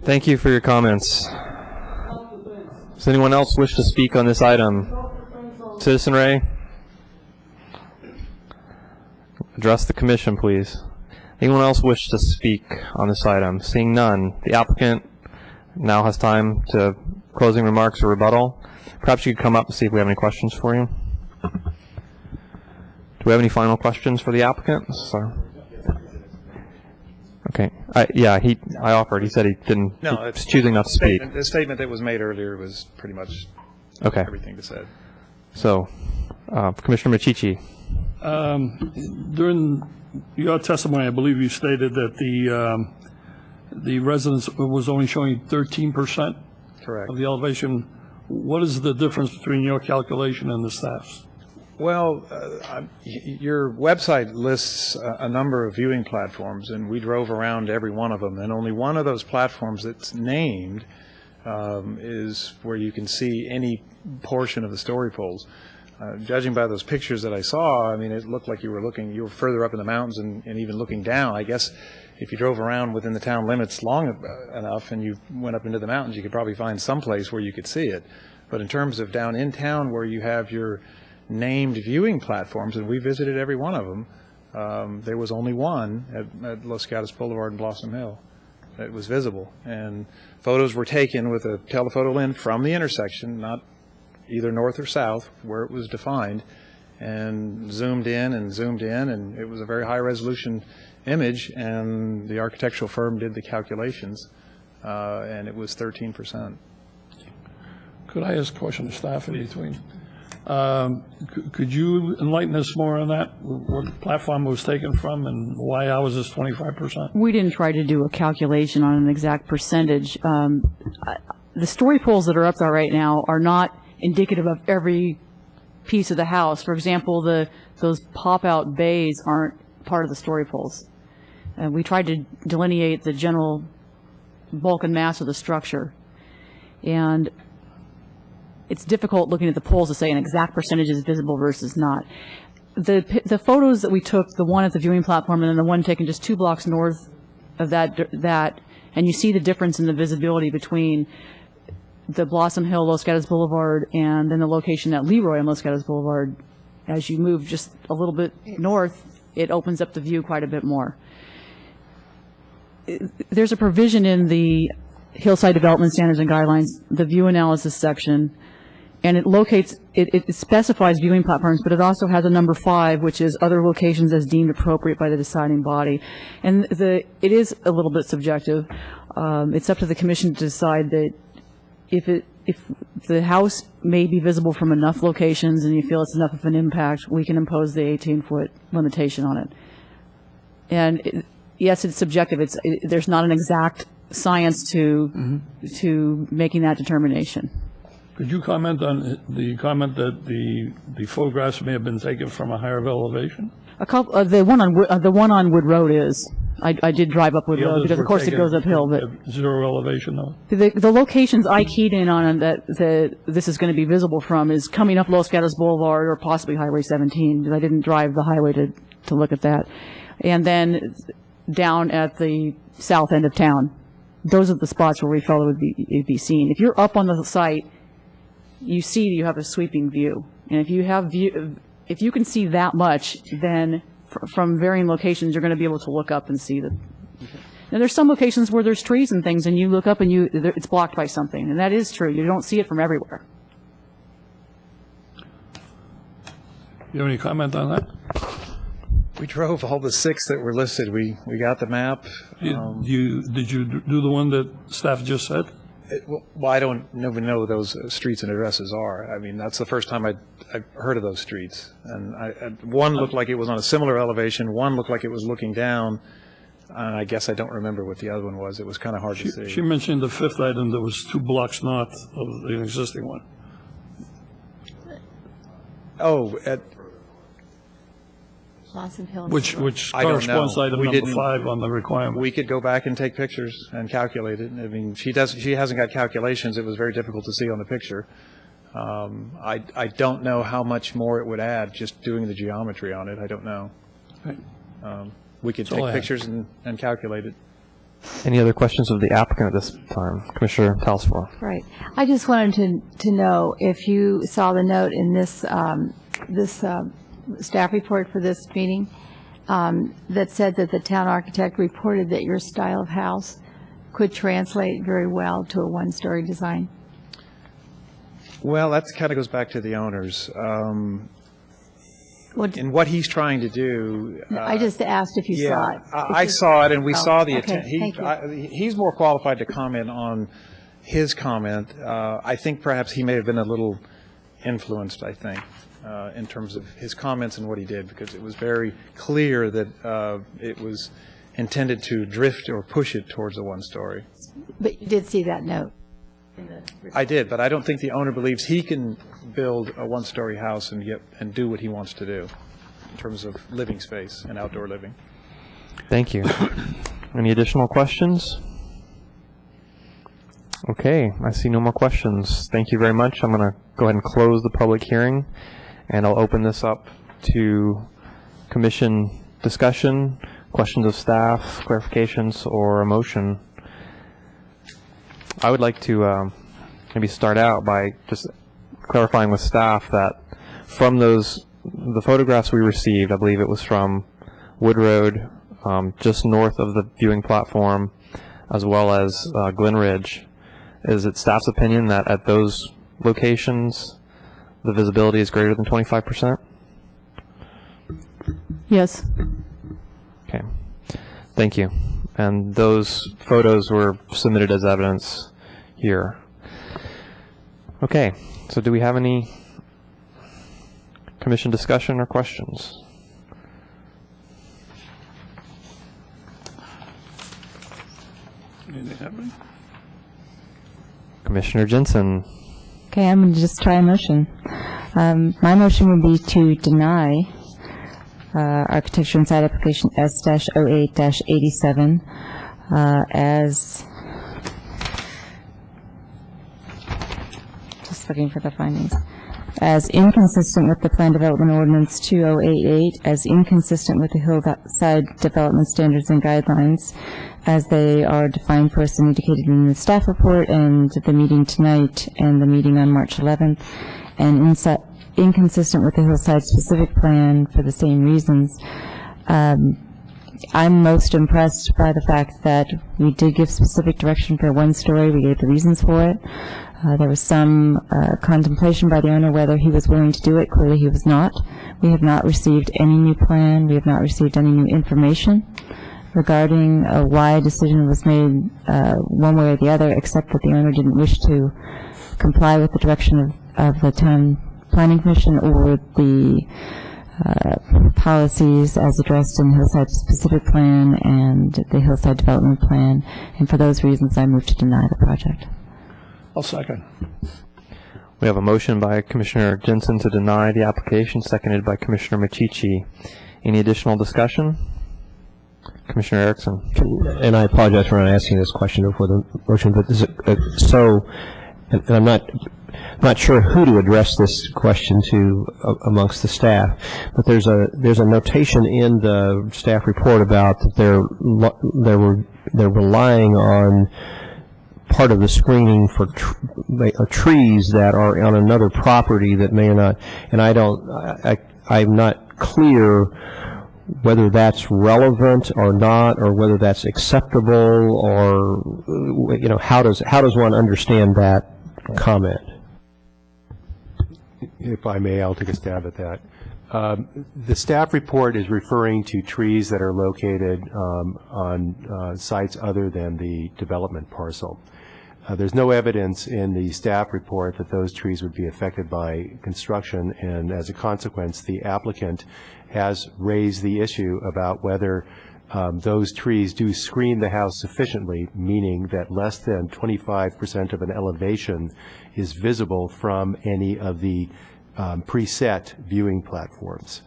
Thank you for your comments. Does anyone else wish to speak on this item? Citizen Ray? Address the commission, please. Anyone else wish to speak on this item? Seeing none, the applicant now has time to closing remarks or rebuttal. Perhaps you could come up and see if we have any questions for you. Do we have any final questions for the applicant? So, okay. I offered. He said he didn't. No, he's choosing not to speak. The statement that was made earlier was pretty much everything to say. So, Commissioner Machichi. During your testimony, I believe you stated that the residence was only showing 13% Correct. of the elevation. What is the difference between your calculation and the staff's? Well, your website lists a number of viewing platforms, and we drove around every one of them, and only one of those platforms that's named is where you can see any portion of the story poles. Judging by those pictures that I saw, I mean, it looked like you were further up in the mountains and even looking down. I guess if you drove around within the town limits long enough and you went up into the mountains, you could probably find some place where you could see it. But in terms of down in town where you have your named viewing platforms, and we visited every one of them, there was only one at Los Gatos Boulevard and Blossom Hill that was visible. And photos were taken with a telephoto lens from the intersection, not either north or south, where it was defined, and zoomed in, and it was a very high-resolution image, and the architectural firm did the calculations, and it was 13%. Could I ask a question to staff in between? Could you enlighten us more on that, what platform was taken from and why ours is 25%? We didn't try to do a calculation on an exact percentage. The story poles that are up there right now are not indicative of every piece of the house. For example, those pop-out bays aren't part of the story poles. We tried to delineate the general bulk and mass of the structure. And it's difficult looking at the poles to say an exact percentage is visible versus not. The photos that we took, the one at the viewing platform and then the one taken just 2 blocks north of that, and you see the difference in the visibility between the Blossom Hill, Los Gatos Boulevard, and then the location at Leroy and Los Gatos Boulevard, as you move just a little bit north, it opens up the view quite a bit more. There's a provision in the Hillside Development Standards and Guidelines, the view analysis section, and it locates, it specifies viewing platforms, but it also has a number 5, which is other locations as deemed appropriate by the deciding body. And it is a little bit subjective. It's up to the commission to decide that if the house may be visible from enough locations and you feel it's enough of an impact, we can impose the 18-foot limitation on it. And yes, it's subjective. There's not an exact science to making that determination. Could you comment on the comment that the photographs may have been taken from a higher elevation? The one on Wood Road is. I did drive up Wood Road because, of course, it goes uphill. But zero elevation, though? The locations I keyed in on that this is going to be visible from is coming up Los Gatos Boulevard or possibly Highway 17, because I didn't drive the highway to look at that. And then down at the south end of town. Those are the spots where we felt it would be seen. If you're up on the site, you see you have a sweeping view. And if you can see that much, then from varying locations, you're going to be able to look up and see them. Now, there's some locations where there's trees and things, and you look up and it's blocked by something, and that is true. You don't see it from everywhere. You have any comment on that? We drove all the 6 that were listed. We got the map. Did you do the one that staff just said? Well, I don't even know those streets and addresses are. I mean, that's the first time I've heard of those streets. And one looked like it was on a similar elevation. One looked like it was looking down. And I guess I don't remember what the other one was. It was kind of hard to see. She mentioned the 5th item that was 2 blocks north of the existing one. Oh, Blossom Hill. Which I don't corresponds to know. item We number didn't- 5 on the requirement. we could go back and take pictures and calculate it. I mean, she hasn't got calculations. It was very difficult to see on the picture. I don't know how much more it would add just doing the geometry on it. I don't know. We could That's all take I have. pictures and calculate it. Any other questions of the applicant at this time? Commissioner Talsfor. Right. I just wanted to know if you saw the note in this staff report for this meeting that said that the town architect reported that your style of house could translate very well to a one-story design. Well, that kind of goes back to the owners. And what he's trying to do. I just asked if you saw it. I saw it, and we saw the okay, attempt. He's more qualified to comment on his comment. I think perhaps he may have been a little influenced, I think, in terms of his comments and what he did, because it was very clear that it was intended to drift or push it towards a one-story. But you did see that note. I did, but I don't think the owner believes he can build a one-story house and do what he wants to do in terms of living space and outdoor living. Thank you. Any additional questions? Okay, I see no more questions. Thank you very much. I'm going to go ahead and close the public hearing, and I'll open this up to commission discussion, questions of staff, clarifications, or a motion. I would like to maybe start out by just clarifying with staff that from the photographs we received, I believe it was from Wood Road, just north of the viewing platform, as well as Glen Ridge. Is it staff's opinion that at those locations the visibility is greater than 25%? Yes. Okay. Thank you. And those photos were submitted as evidence here. Okay, so do we have any commission discussion or questions? Anything happening? Commissioner Jensen. Okay, I'm going to just try a motion. My motion would be to deny architecture and site application S-08-87 as, just looking for the findings, as inconsistent with the Plan Development Ordinance 2088, as inconsistent with the Hillside Development Standards and Guidelines, as they are defined for us and indicated in the staff report and the meeting tonight and the meeting on March 11th, and inconsistent with the Hillside Specific Plan for the same reasons. I'm most impressed by the fact that we did give specific direction for one story. We gave the reasons for it. There was some contemplation by the owner whether he was willing to do it. Clearly he was not. We have not received any new plan. We have not received any new information regarding why a decision was made one way or the other, except that the owner didn't wish to comply with the direction of the Town Planning Commission or the policies as addressed in the Hillside Specific Plan and the Hillside Development Plan. And for those reasons, I move to deny the project. I'll second. We have a motion by Commissioner Jensen to deny the application, seconded by Commissioner Machici. Any additional discussion? Commissioner Erickson. And I apologize for not asking this question before the motion, but this is, and I'm not sure who to address this question to amongst the staff, but there's a notation in the staff report about that they're relying on part of the screening for trees that are on another property that may or not, and I'm not clear whether that's relevant or not, or whether that's acceptable, or how does one understand that comment? If I may, I'll take a stab at that. The staff report is referring to trees that are located on sites other than the development parcel. There's no evidence in the staff report that those trees would be affected by construction, and as a consequence, the applicant has raised the issue about whether those trees do screen the house sufficiently, meaning that less than 25% of an elevation is visible from any of the preset viewing platforms.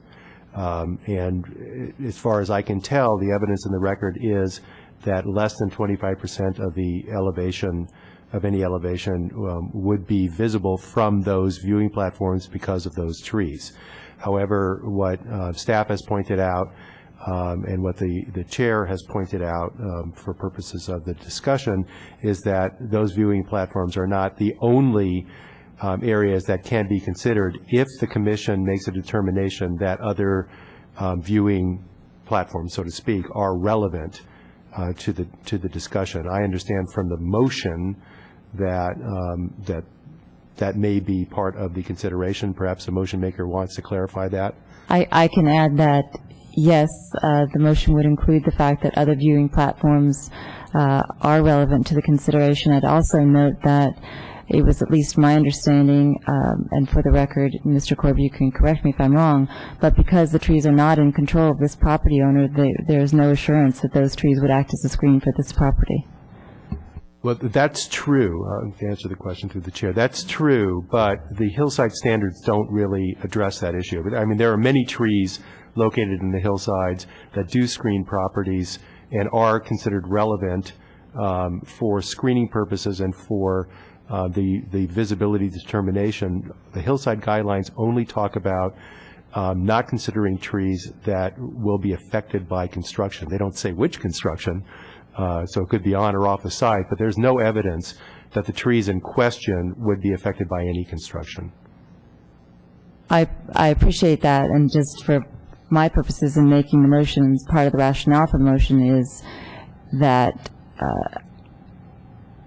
And as far as I can tell, the evidence in the record is that less than 25% of the elevation, of any elevation, would be visible from those viewing platforms because of those trees. However, what staff has pointed out, and what the chair has pointed out for purposes of the discussion, is that those viewing platforms are not the only areas that can be considered if the commission makes a determination that other viewing platforms, so to speak, are relevant to the discussion. I understand from the motion that that may be part of the consideration. Perhaps the motion maker wants to clarify that. I can add that, yes, the motion would include the fact that other viewing platforms are relevant to the consideration. I'd also note that it was at least my understanding, and for the record, Mr. Corby, you can correct me if I'm wrong, but because the trees are not in control of this property owner, there is no assurance that those trees would act as a screen for this property. Well, that's true, to answer the question through the chair. That's true, but the hillside standards don't really address that issue. I mean, there are many trees located in the hillsides that do screen properties and are considered relevant for screening purposes and for the visibility determination. The hillside guidelines only talk about not considering trees that will be affected by construction. They don't say which construction. So it could be on or off the site, but there's no evidence that the trees in question would be affected by any construction. I appreciate that, and just for my purposes in making the motions, part of the rationale for the motion is that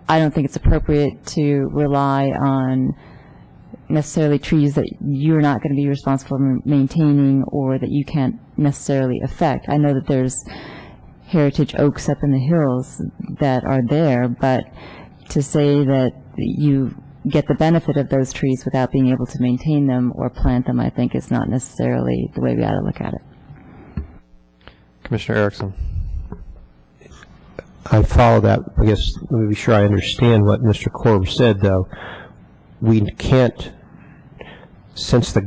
I don't think it's appropriate to rely on necessarily trees that you're not going to be responsible for maintaining or that you can't necessarily affect. I know that there's heritage oaks up in the hills that are there, but to say that you get the benefit of those trees without being able to maintain them or plant them, I think is not necessarily the way we ought to look at it. Commissioner Erickson. I follow that. I guess let me be sure I understand what Mr. Korb said, though. We can't, since the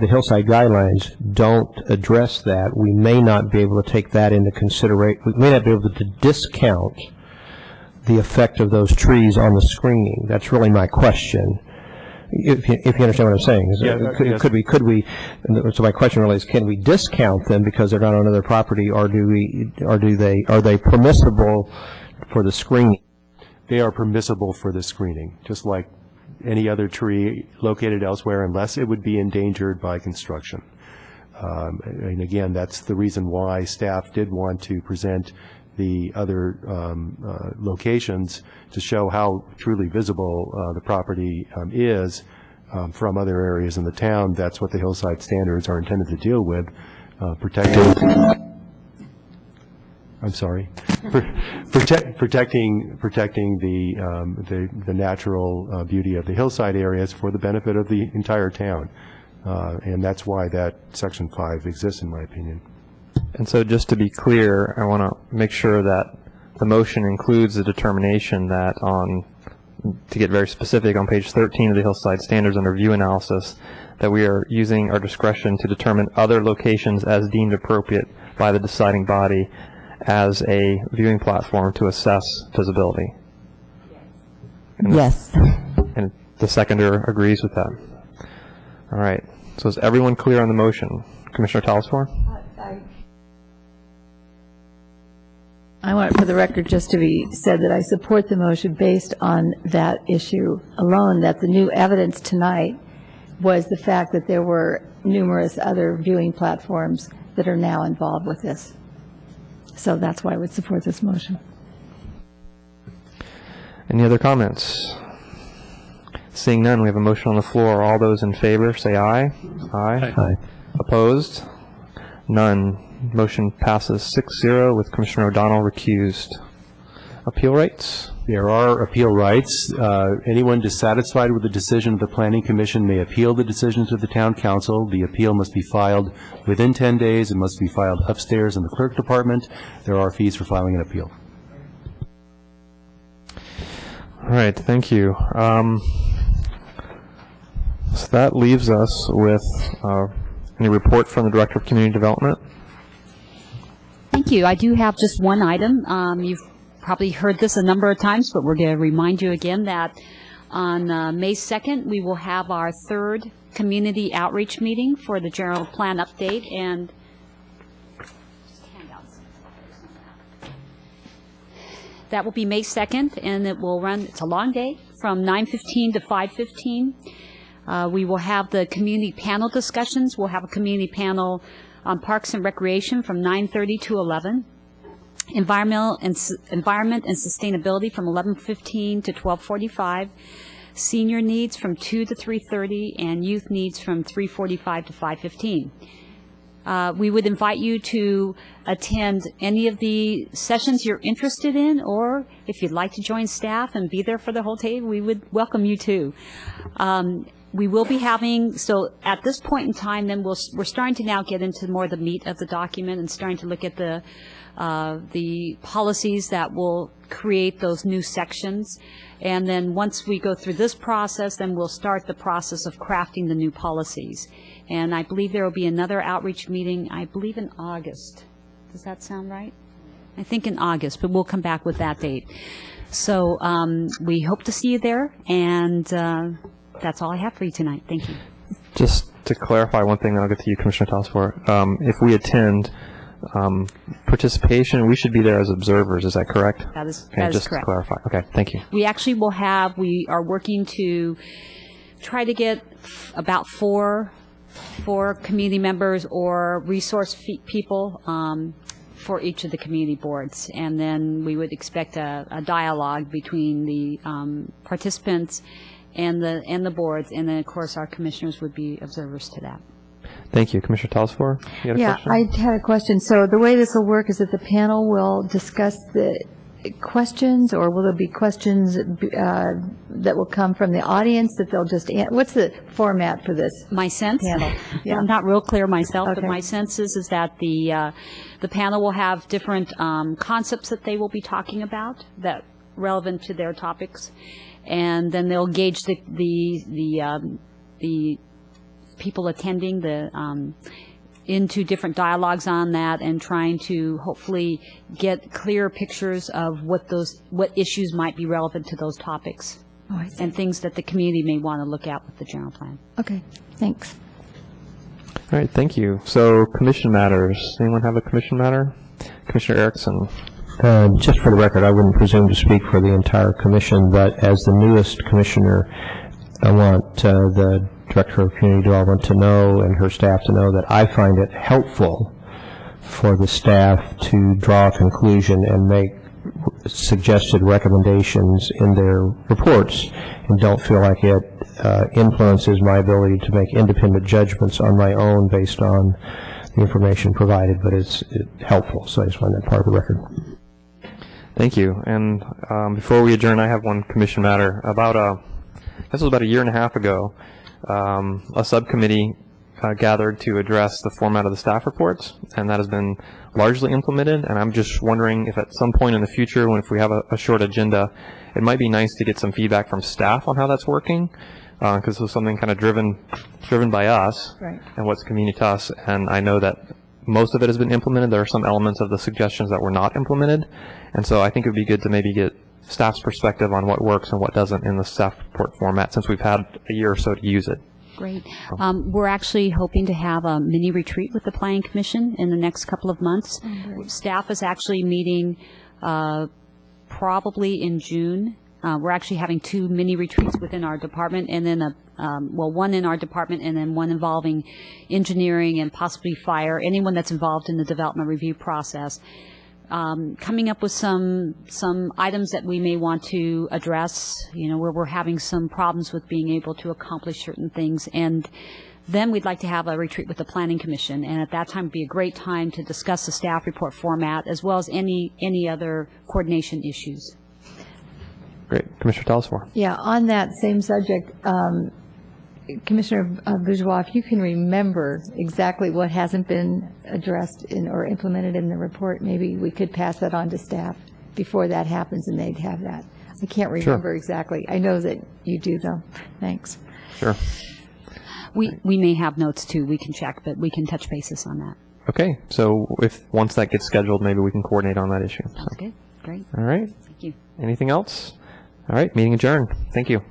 hillside guidelines don't address that, we may not be able to take that into consideration. We may not be able to discount the effect of those trees on the screening. That's really my question. If you understand what I'm saying. Yeah, yes. Could we, so my question really is, can we discount them because they're not on another property, or are they permissible for the screening? They are permissible for the screening, just like any other tree located elsewhere, unless it would be endangered by construction. And again, that's the reason why staff did want to present the other locations to show how truly visible the property is from other areas in the town. That's what the hillside standards are intended to deal with, protecting. I'm sorry, protecting the natural beauty of the hillside areas for the benefit of the entire town, and that's why that Section 5 exists, in my opinion. And so just to be clear, I want to make sure that the motion includes the determination that to get very specific, on page 13 of the Hillside Standards under View Analysis, that we are using our discretion to determine other locations as deemed appropriate by the deciding body as a viewing platform to assess visibility. Yes. And the seconder agrees with that. All right. So is everyone clear on the motion? Commissioner Telesfor? I want it for the record just to be said that I support the motion based on that issue alone, that the new evidence tonight was the fact that there were numerous other viewing platforms that are now involved with this. So that's why I would support this motion. Any other comments? Seeing none, we have a motion on the floor. All those in favor, say aye. Aye. Aye. Opposed? None. Motion passes 6-0 with Commissioner O'Donnell recused. Appeal rights? There are appeal rights. Anyone dissatisfied with the decision of the Planning Commission may appeal the decision to the Town Council. The appeal must be filed within 10 days. It must be filed upstairs in the Clerk Department. There are fees for filing an appeal. All right, thank you. So that leaves us with any report from the Director of Community Development? Thank you. I do have just one item. You've probably heard this a number of times, but we're going to remind you again that on May 2nd, we will have our third community outreach meeting for the general plan update and handouts. That will be May 2nd, and it will run, it's a long day, from 9:15 to 5:15. We will have the community panel discussions. We'll have a community panel on Parks and Recreation from 9:30 to 11. Environment and Sustainability from 11:15 to 12:45. Senior Needs from 2 to 3:30, and Youth Needs from 3:45 to 5:15. We would invite you to attend any of the sessions you're interested in, or if you'd like to join staff and be there for the whole day, we would welcome you too. We will be having, so at this point in time, then we're starting to now get into more the meat of the document and starting to look at the policies that will create those new sections. And then once we go through this process, then we'll start the process of crafting the new policies. And I believe there will be another outreach meeting, I believe in August. Does that sound right? I think in August, but we'll come back with that date. So we hope to see you there, and that's all I have for you tonight. Thank you. Just to clarify one thing, then I'll get to you, Commissioner Telesfor. If we attend participation, we should be there as observers. Is that correct? That is just correct. To clarify. Okay, thank you. We actually will have, we are working to try to get about four community members or resource people for each of the community boards. And then we would expect a dialogue between the participants and the boards, and then of course our commissioners would be observers to that. Thank you. Commissioner Telesfor, you had a question? I had a question. So the way this will work is that the panel will discuss the questions, or will there be questions that will come from the audience that they'll just what's the format for this? My sense? Panel. Yeah. I'm not real clear myself, Okay. but my sense is that the panel will have different concepts that they will be talking about that relevant to their topics, and then they'll gauge the people attending into different dialogues on that, and trying to hopefully get clear pictures of what issues might be relevant to those topics. Oh, I see. and things that the community may want to look at with the general plan. Okay, thanks. All right, thank you. So, commission matters. Anyone have a commission matter? Commissioner Erickson. Just for the record, I wouldn't presume to speak for the entire commission, but as the newest commissioner, I want the Director of Community Development to know and her staff to know that I find it helpful for the staff to draw a conclusion and make suggested recommendations in their reports, and don't feel like it influences my ability to make independent judgments on my own based on the information provided, but it's helpful, so I just want that part of the record. Thank you. And before we adjourn, I have one commission matter. This was about a year and a half ago, a subcommittee gathered to address the format of the staff reports, and that has been largely implemented. And I'm just wondering if at some point in the future, if we have a short agenda, it might be nice to get some feedback from staff on how that's working, because this was something kind of driven by us, Right. and what's convenient to us. And I know that most of it has been implemented. There are some elements of the suggestions that were not implemented, and so I think it would be good to maybe get staff's perspective on what works and what doesn't in the staff report format, since we've had a year or so to use it. Great. We're actually hoping to have a mini retreat with the Planning Commission in the next couple of months. Staff is actually meeting probably in June. We're actually having 2 mini retreats within our department, and then one in our department and then one involving engineering and possibly fire, anyone that's involved in the development review process. Coming up with some items that we may want to address, where we're having some problems with being able to accomplish certain things. And then we'd like to have a retreat with the Planning Commission, and at that time would be a great time to discuss the staff report format as well as any other coordination issues. Great. Commissioner Telesfor. Yeah, on that same subject, Commissioner Bourgeois, if you can remember exactly what hasn't been addressed or implemented in the report, maybe we could pass that on to staff before that happens and they'd have that. I can't remember exactly. I know that you do, though. Thanks. Sure. We may have notes too. We can check, but we can touch bases on that. Okay. So once that gets scheduled, maybe we can coordinate on that issue. Sounds good. Great. All right. Thank you. Anything else? All right. Meeting adjourned. Thank you.